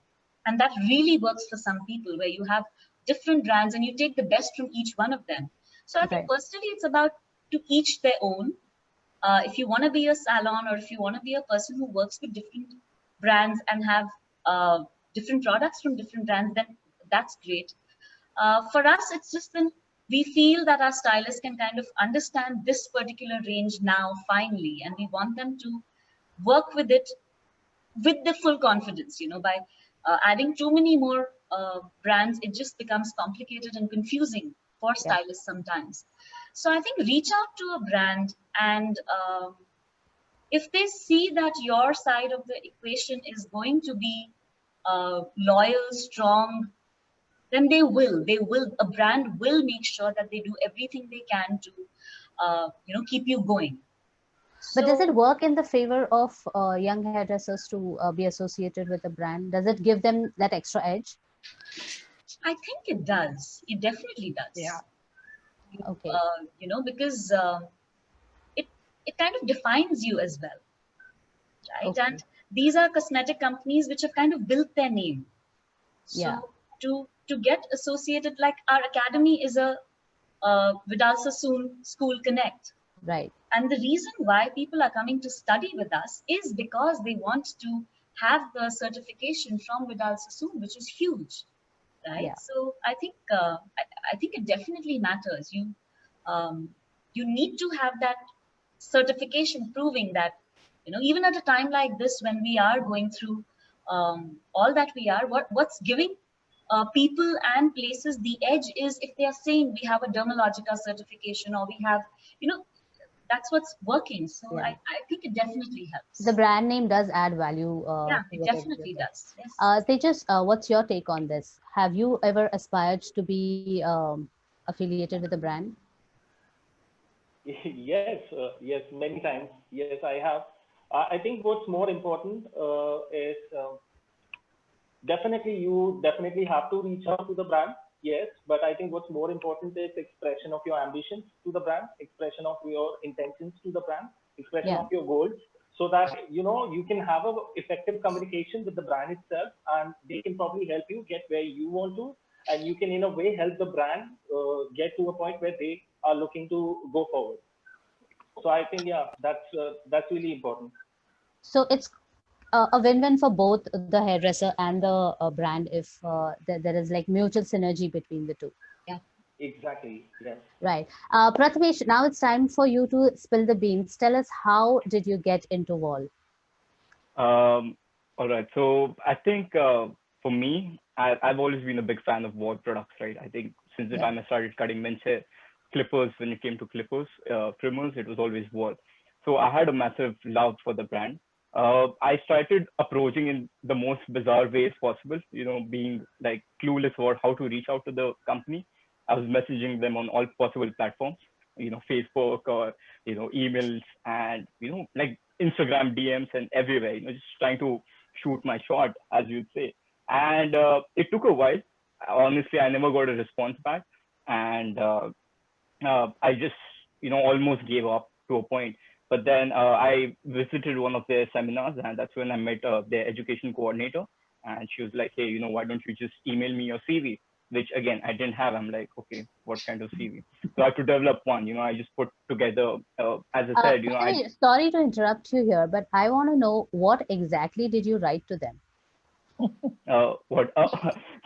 And that really works for some people, where you have different brands and you take the best from each one of them. So I think personally it's about to each their own. If you want to be a salon, or if you want to be a person who works with different brands and have different products from different brands, then that's great. For us, it's just when we feel that our stylists can kind of understand this particular range now finally, and we want them to work with it with the full confidence, by adding too many more brands, it just becomes complicated and confusing for stylists sometimes. So I think reach out to a brand, and if they see that your side of the equation is going to be loyal, strong, then a brand will make sure that they do everything they can to, keep you going. But does it work in the favor of young hairdressers to be associated with a brand? Does it give them that extra edge? I think it does. It definitely does. Yeah. Okay. Because it kind of defines you as well. right? Okay. And these are cosmetic companies which have kind of built their name. So to get associated, like our academy is a Vidal Sassoon School Connect. Right. And the reason why people are coming to study with us is because they want to have the certification from Vidal Sassoon, which is huge, right? Yeah. So I think I think it definitely matters. You need to have that certification proving that, you know, even at a time like this when we are going through all that we are, what's giving people and places the edge is if they are saying we have a dermalogica certification, or we have, you know, that's what's working. So Yeah. I think it definitely helps. The brand name does add value. Yeah, To it whatever definitely you're doing. does. Yes. Tejas, what's your take on this? Have you ever aspired to be affiliated with a brand? Yes, yes, many times. Yes, I have. I think what's more important is definitely you definitely have to reach out to the brand. Yes, but I think what's more important is expression of your ambitions to the brand, expression of your intentions to the brand, expression Yeah. of your goals, so that you know you can have a effective communication with the brand itself, and they can probably help you get where you want to, and you can in a way help the brand get to a point where they are looking to go forward. So I think yeah, that's really important. So it's a win-win for both the hairdresser and the brand if there is like mutual synergy between the two. Yeah. Exactly. Yes. Right. Prathamesh, now it's time for you to spill the beans. Tell us, how did you get into Wall? All right. So I think for me, I've always been a big fan of Wall products, right? I think since the Yeah. time I started cutting men's hair, clippers, when it came to clippers, trimmers, it was always Wall. So I had a massive love for the brand. I started approaching in the most bizarre ways possible, you know, being like clueless about how to reach out to the company. I was messaging them on all possible platforms, you know, Facebook or, you know, emails and, you know, like Instagram DMs and everywhere, you know, just trying to shoot my shot, as you'd say. And it took a while. Honestly, I never got a response back. And I just, you know, almost gave up to a point. But then I visited one of their seminars, and that's when I met their education coordinator. And she was like, hey, you know, why don't you just email me your CV? Which again, I didn't have. I'm like, okay, what kind of CV? So I had to develop one. You know, I just put together, as I said, you know, I Prathamesh, sorry to interrupt you here, but I want to know, what exactly did you write to them? what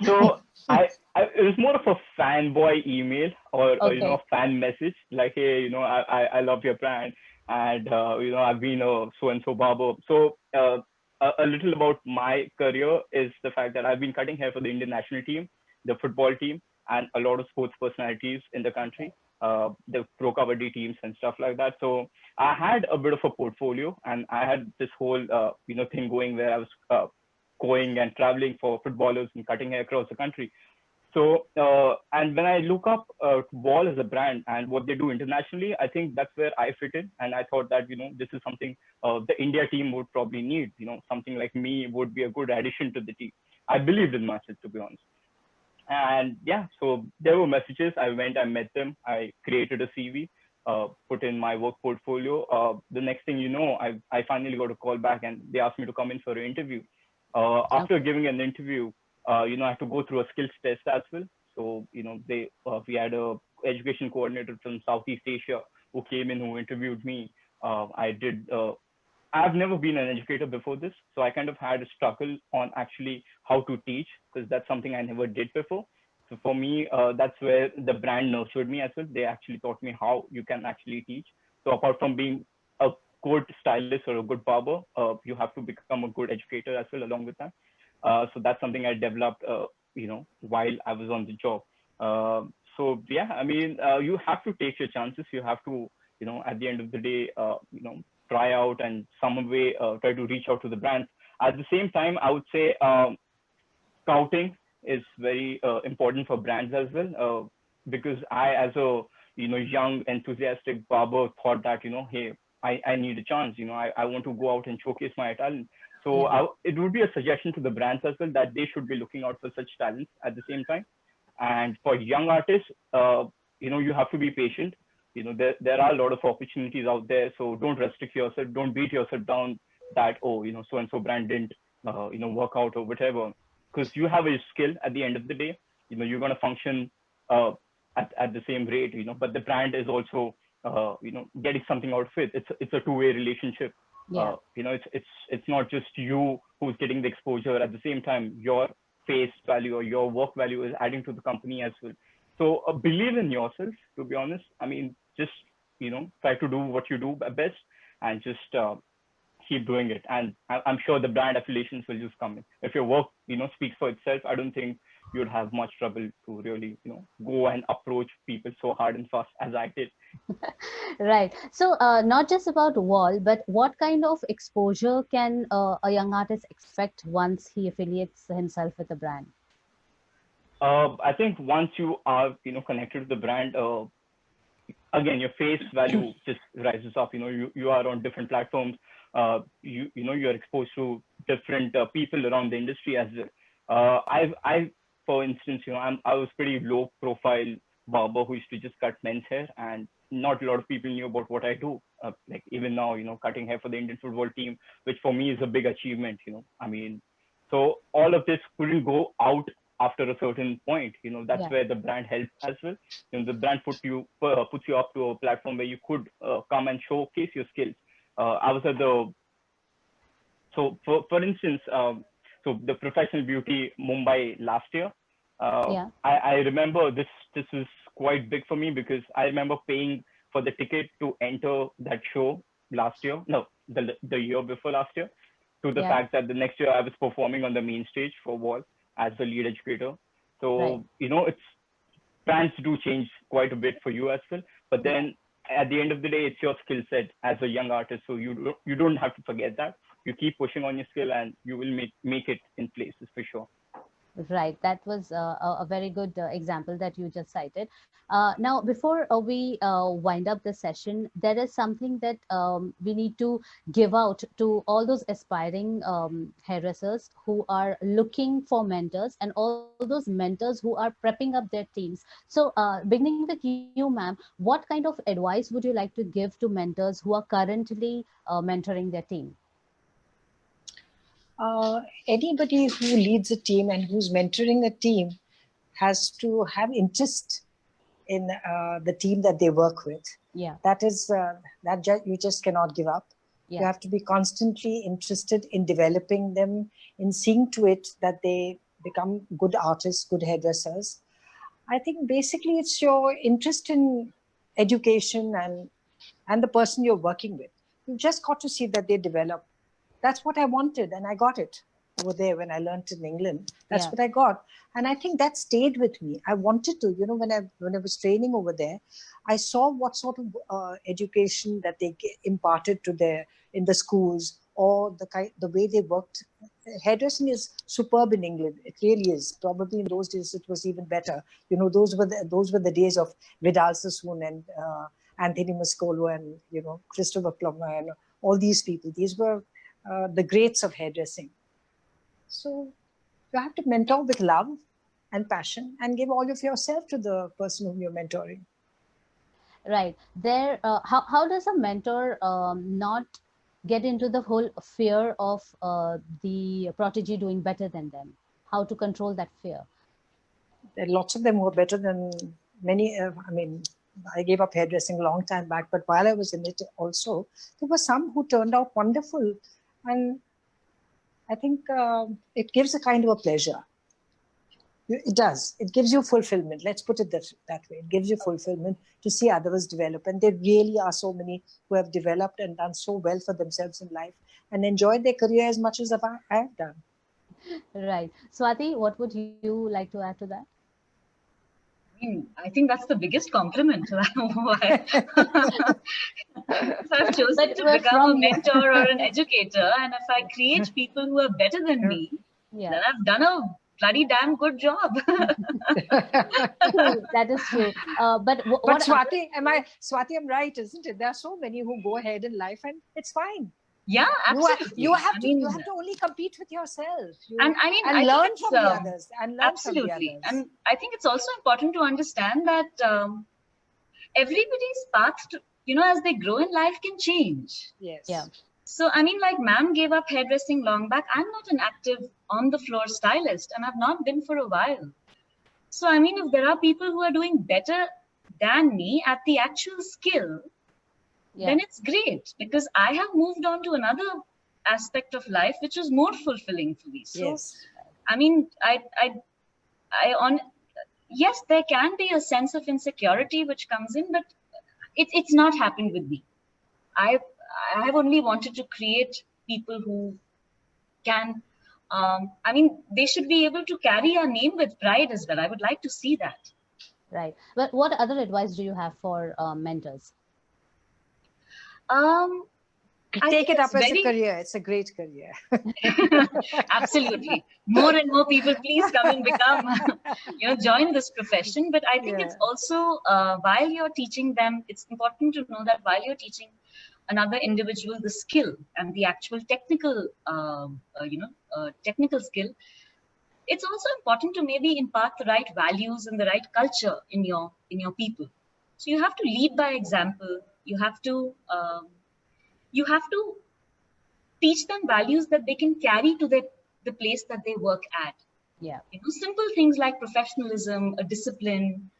so I it was more of a fanboy email or you know Okay. fan message like, hey, you know, I love your brand, and you know, I've been a so and so barber. So a little about my career is the fact that I've been cutting hair for the Indian national team, the football team, and a lot of sports personalities in the country, the pro kabaddi teams and stuff like that. So I had a bit of a portfolio, and I had this whole you know, thing going where I was going and traveling for footballers and cutting hair across the country. So, and when I look up Wall as a brand and what they do internationally, I think that's where I fit in. And I thought that, you know, this is something the India team would probably need. You know, something like me would be a good addition to the team. I believed in myself, to be honest. And yeah, so there were messages. I went, I met them, I created a CV, put in my work portfolio. The next thing you know, I finally got a call back and they asked me to come in for an interview. After Okay. giving an interview, you know, I had to go through a skills test as well. So, you know, we had a education coordinator from Southeast Asia who came in, who interviewed me. I did I've never been an educator before this, so I kind of had a struggle on actually how to teach, because that's something I never did before. So for me, that's where the brand nurtured me as well. They actually taught me how you can actually teach. So apart from being a good stylist or a good barber, you have to become a good educator as well along with that. So that's something I developed, you know, while I was on the job. So yeah, I mean, you have to take your chances. You have to, you know, at the end of the day, you know, try out and some way try to reach out to the brands. At the same time, I would say scouting is very important for brands as well, because I, as a, you know, young enthusiastic barber, thought that, you know, hey, I need a chance. You know, I want to go out and showcase my talent. So Yeah. it would be a suggestion to the brands as well that they should be looking out for such talents at the same time. And for young artists, you know, you have to be patient. You know, there are a lot of opportunities out there. So don't restrict yourself. Don't beat yourself down that, oh, so and so brand didn't work out or whatever, because you have a skill at the end of the day. You're going to function at the same rate, but the brand is also getting something out of it. It's a two-way relationship. Yeah. It's not just you who's getting the exposure. At the same time, your face value or your work value is adding to the company as well. So believe in yourself, to be honest. I mean, just try to do what you do best, and just keep doing it. And I'm sure the brand affiliations will just come in. If your work speaks for itself, I don't think you'd have much trouble to really go and approach people so hard and fast as I did. Right. So not just about wall, but what kind of exposure can a young artist expect once he affiliates himself with a brand? I think once you are connected to the brand, again, your face value just rises up. You are on different platforms. You're exposed to different people around the industry as well. I for instance, I was pretty low profile barber who used to just cut men's hair, and not a lot of people knew about what I do. Like even now, cutting hair for the Indian football team, which for me is a big achievement. I mean, so all of this couldn't go out after a certain point. That's where the brand helps as well. The brand puts you up to a platform where you could come and showcase your skills. I was at so for instance, so the Professional Beauty Mumbai last year. I remember this is quite big for me, because I remember paying for the ticket to enter that show last year. No, the year before last year. To the fact that the next year I was performing on the main stage for Wall as the lead educator. So it's brands do change quite a bit for you as well. But then at the end of the day, it's your skill set as a young artist. So you don't have to forget that. You keep pushing on your skill, and you will make it in places for sure. Right. That was a very good example that you just cited. Now, before we wind up the session, there is something that we need to give out to all those aspiring hairdressers who are looking for mentors, and all those mentors who are prepping up their teams. So beginning with you, ma'am, what kind of advice would you like to give to mentors who are currently mentoring their team? Anybody who leads a team and who's mentoring a team has to have interest in the team that they work with. Yeah. That is, you just cannot give up. Yeah. You have to be constantly interested in developing them, in seeing to it that they become good artists, good hairdressers. I think basically it's your interest in education and the person you're working with. You've just got to see that they develop. That's what I wanted, and I got it over there when I learned in England. That's what I got, and I think that stayed with me. I wanted to, when I was training over there, I saw what sort of education that they imparted to in the schools, or the way they worked. Hairdressing is superb in England. It really is. Probably in those days it was even better. Those were the days of Vidal Sassoon and Anthony Muscolo and Christopher Plummer and all these people. These were the greats of hairdressing. So you have to mentor with love and passion, and give all of yourself to the person whom you're mentoring. Right. There, how does a mentor not get into the whole fear of the protege doing better than them? How to control that fear? There are lots of them who are better than many. I gave up hairdressing a long time back, but while I was in it also, there were some who turned out wonderful. And I think it gives a kind of a pleasure. It does. It gives you fulfillment. Let's put it that way. It gives you fulfillment to see others develop. And there really are so many who have developed and done so well for themselves in life and enjoyed their career as much as I have done. Right. Swati, what would you like to add to that? I think that's the biggest compliment. If I've chosen to become a mentor or an educator, and if I create people who are better than me, then I've done a bloody damn good job. True, that is true. But Swati, I'm right, isn't it? There are so many who go ahead in life, and it's fine. Yeah, absolutely. You have to only compete with yourself. And learn from the others. Absolutely. And I think it's also important to understand that everybody's path to, as they grow in life can change. Yes. Yeah. So, I mean, like ma'am gave up hairdressing long back. I'm not an active on the floor stylist, and I've not been for a while. So, I mean, if there are people who are doing better than me at the actual skill, then it's great, because I have moved on to another aspect of life which is more fulfilling for me. So, I mean, yes, there can be a sense of insecurity which comes in, but it's not happened with me. I have only wanted to create people who can, I mean, they should be able to carry our name with pride as well. I would like to see that. Right. But what other advice do you have for mentors? Take it up as a career. It's a great career. Absolutely. More and more people, please come and become, join this profession. But I think it's also, while you're teaching them, it's important to know that while you're teaching another individual the skill and the actual technical, technical skill, it's also important to maybe impart the right values and the right culture in your people. So you have to lead by example. You have to teach them values that they can carry to the place that they work at. Yeah. Simple things like professionalism, discipline,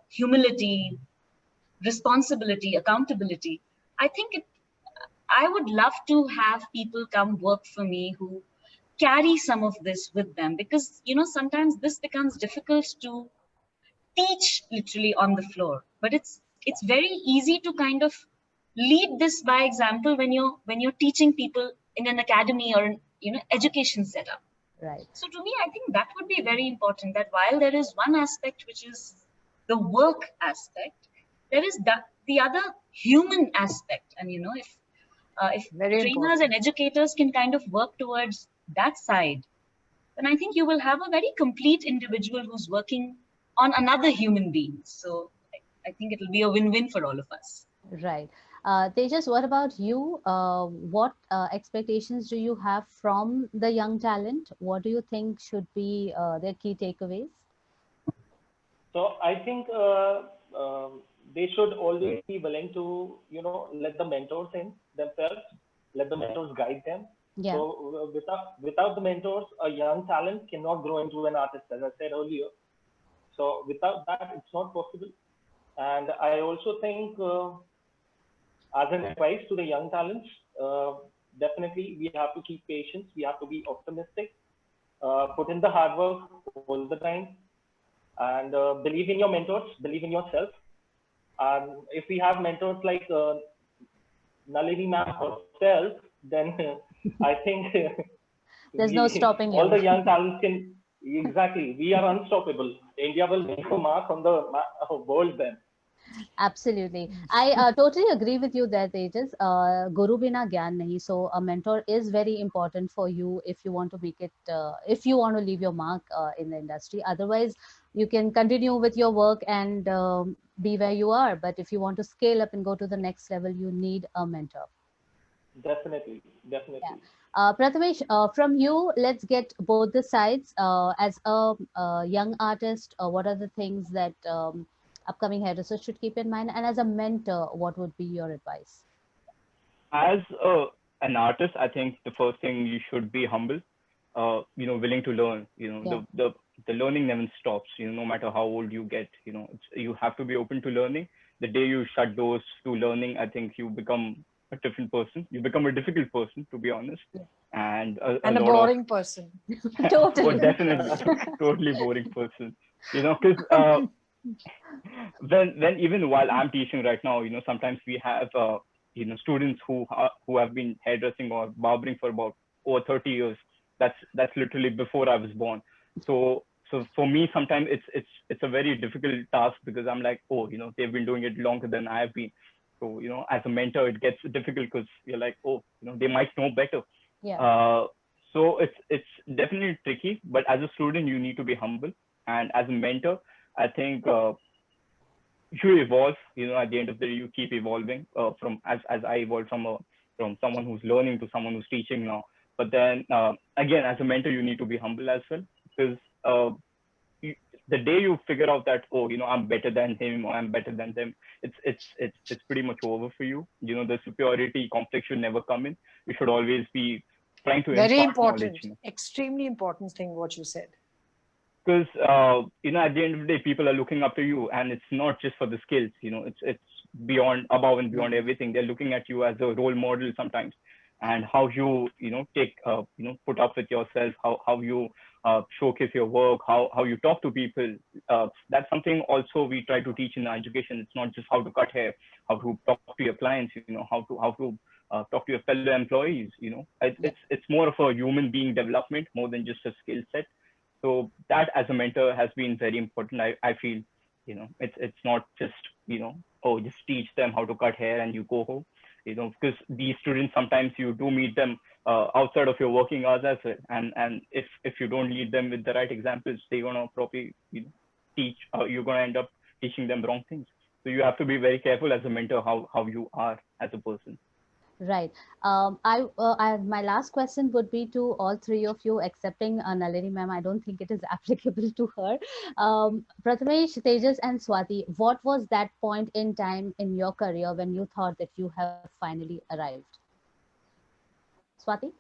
humility, responsibility, accountability. I think I would love to have people come work for me who carry some of this with them, because sometimes this becomes difficult to teach literally on the floor, but it's very easy to kind of lead this by example when you're teaching people in an academy or education setup. Right. So to me, I think that would be very important, that while there is one aspect which is the work aspect, there is the other human aspect. And if trainers and educators can kind of work towards that side, then I think you will have a very complete individual who's working on another human being. So I think it will be a win-win for all of us. Right. Tejas, what about you? What expectations do you have from the young talent? What do you think should be their key takeaways? So I think they should always be willing to, let the mentors in themselves, let the mentors guide them. Yeah. So without the mentors, a young talent cannot grow into an artist, as I said earlier. So without that, it's not possible. And I also think, as an advice to the young talents, definitely we have to keep patience. We have to be optimistic, put in the hard work all the time, and believe in your mentors, believe in yourself. And if we have mentors like Nalini ma'am herself, then I think there's no stopping all the young talents can, exactly, we are unstoppable. India will make a mark on the world then. Absolutely. I totally agree with you there, Tejas. Guru bina gyan nahi. So a mentor is very important for you if you want to make it, if you want to leave your mark in the industry. Otherwise, you can continue with your work and be where you are. But if you want to scale up and go to the next level, you need a mentor. Definitely, definitely. Yeah. Prathamesh, from you, let's get both the sides. As a young artist, what are the things that upcoming hairdressers should keep in mind? And as a mentor, what would be your advice? As an artist, I think the first thing, you should be humble, willing to learn. The learning never stops, no matter how old you get, you have to be open to learning. The day you shut doors to learning, I think you become a different person. You become a difficult person, to be honest. Yeah. And a boring person. Totally. Oh, definitely. Totally boring person. Because when even while I'm teaching right now, sometimes we have students who have been hairdressing or barbering for about over 30 years. That's literally before I was born. So for me, sometimes it's a very difficult task, because I'm like, oh, they've been doing it longer than I have been. So as a mentor, it gets difficult, because you're like, oh, they might know better. Yeah. So it's definitely tricky. But as a student, you need to be humble, and as a mentor, I think you evolve. At the end of the day, you keep evolving from as I evolved from someone who's learning to someone who's teaching now. But then again, as a mentor, you need to be humble as well, because the day you figure out that, oh, I'm better than him or I'm better than them, it's pretty much over for you. The superiority complex should never come in. You should always be trying to Very impart important, knowledge. extremely important thing what you said. Because at the end of the day, people are looking up to you, and it's not just for the skills. It's beyond, above and beyond everything. They're looking at you as a role model sometimes, and how you take put up with yourself, how you showcase your work, how you talk to people. That's something also we try to teach in education. It's not just how to cut hair, how to talk to your clients, how to talk to your fellow employees. It's more of a human being development more than just a skill set. So that as a mentor has been very important. I feel, it's not just, just teach them how to cut hair and you go home, because these students, sometimes you do meet them outside of your working hours as well. And if you don't lead them with the right examples, they're going to probably, teach, you're going to end up teaching them wrong things. So you have to be very careful as a mentor, how you are as a person. Right. My last question would be to all three of you, excepting Nalini ma'am. I don't think it is applicable to her. Prathamesh, Tejas, and Swati, what was that point in time in your career when you thought that you have finally arrived? Swati?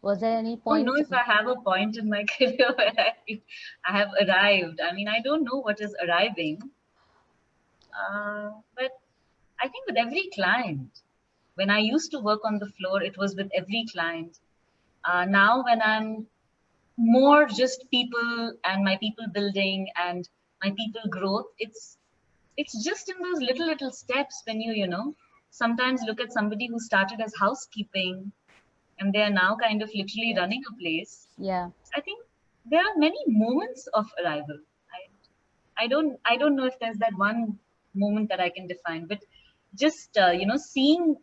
Was there any point? I don't know if I have a point in my career where I have arrived. I mean, I don't know what is arriving. But I think with every client, when I used to work on the floor, it was with every client. Now when I'm more just people and my people building and my people growth, it's just in those little steps when you sometimes look at somebody who started as housekeeping and they are now kind of literally running a place. Yeah. I think there are many moments of arrival. I don't know if there's that one moment that I can define, but just seeing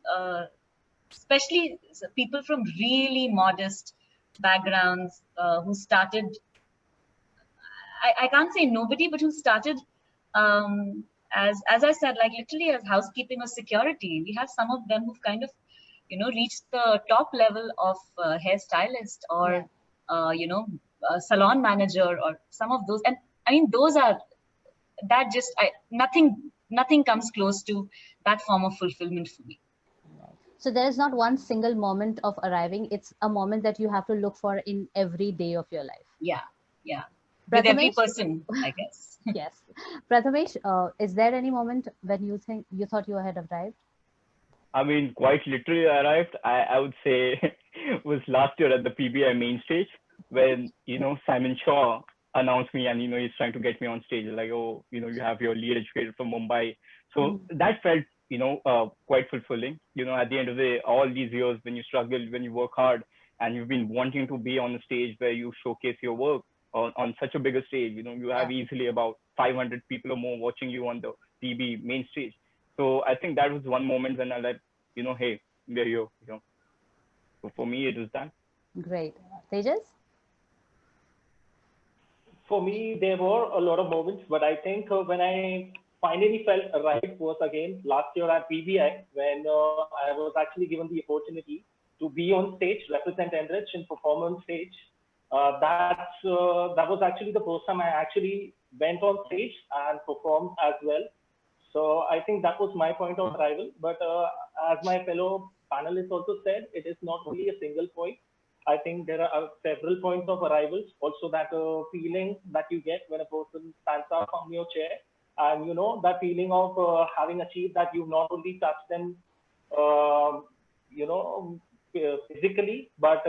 especially people from really modest backgrounds who started, I can't say nobody, but who started as I said, like literally as housekeeping or security. We have some of them who've kind of reached the top level of hairstylist or salon manager or some of those. And I mean, those are that just nothing comes close to that form of fulfillment for me. So there is not one single moment of arriving. It's a moment that you have to look for in every day of your life. Yeah. With every person, I guess. Yes. Prathamesh, is there any moment when you thought you had arrived? I mean, quite literally arrived. I would say was last year at the PBI main stage when, Simon Shaw announced me and, he's trying to get me on stage. Like, oh, you have your lead educator from Mumbai. So that felt, quite fulfilling. At the end of the day, all these years when you struggle, when you work hard and you've been wanting to be on a stage where you showcase your work on such a bigger stage, you have easily about 500 people or more watching you on the PB main stage. So I think that was one moment when I like, hey, we're here, So for me, it was that. Great. Tejas? For me, there were a lot of moments, but I think when I finally felt arrived was again last year at PBI when I was actually given the opportunity to be on stage, represent Enrich in performance stage. That was actually the first time I actually went on stage and performed as well. So I think that was my point of arrival. But as my fellow panelists also said, it is not only a single point. I think there are several points of arrivals. Also that feeling that you get when a person stands up from your chair and, that feeling of having achieved that you've not only touched them, physically, but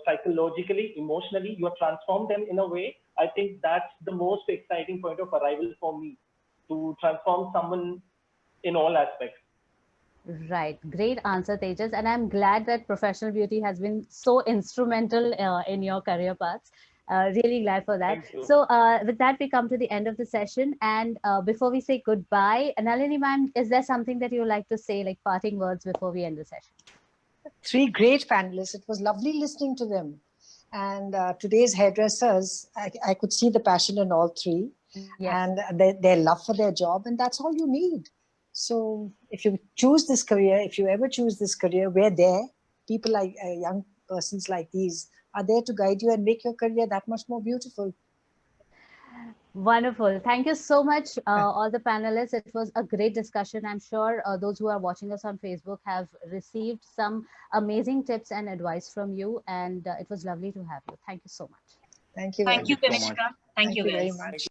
psychologically, emotionally, you have transformed them in a way. I think that's the most exciting point of arrival for me, to transform someone in all aspects. Right. Great answer, Tejas. And I'm glad that professional beauty has been so instrumental in your career paths. Really glad for that. So with that, we come to the end of the session. And before we say goodbye, Nalini ma'am, is there something that you would like to say, like parting words before we end the session? Three great panelists. It was lovely listening to them. And today's hairdressers, I could see the passion in all three. Yes. And their love for their job. And that's all you need. So if you choose this career, if you ever choose this career, we're there. People like young persons like these are there to guide you and make your career that much more beautiful. Wonderful. Thank you so much, all the panelists. It was a great discussion. I'm sure those who are watching us on Facebook have received some amazing tips and advice from you. And it was lovely to have you. Thank you so much. Thank you. Thank you, so much. Kanishka. Thank you, very guys. much.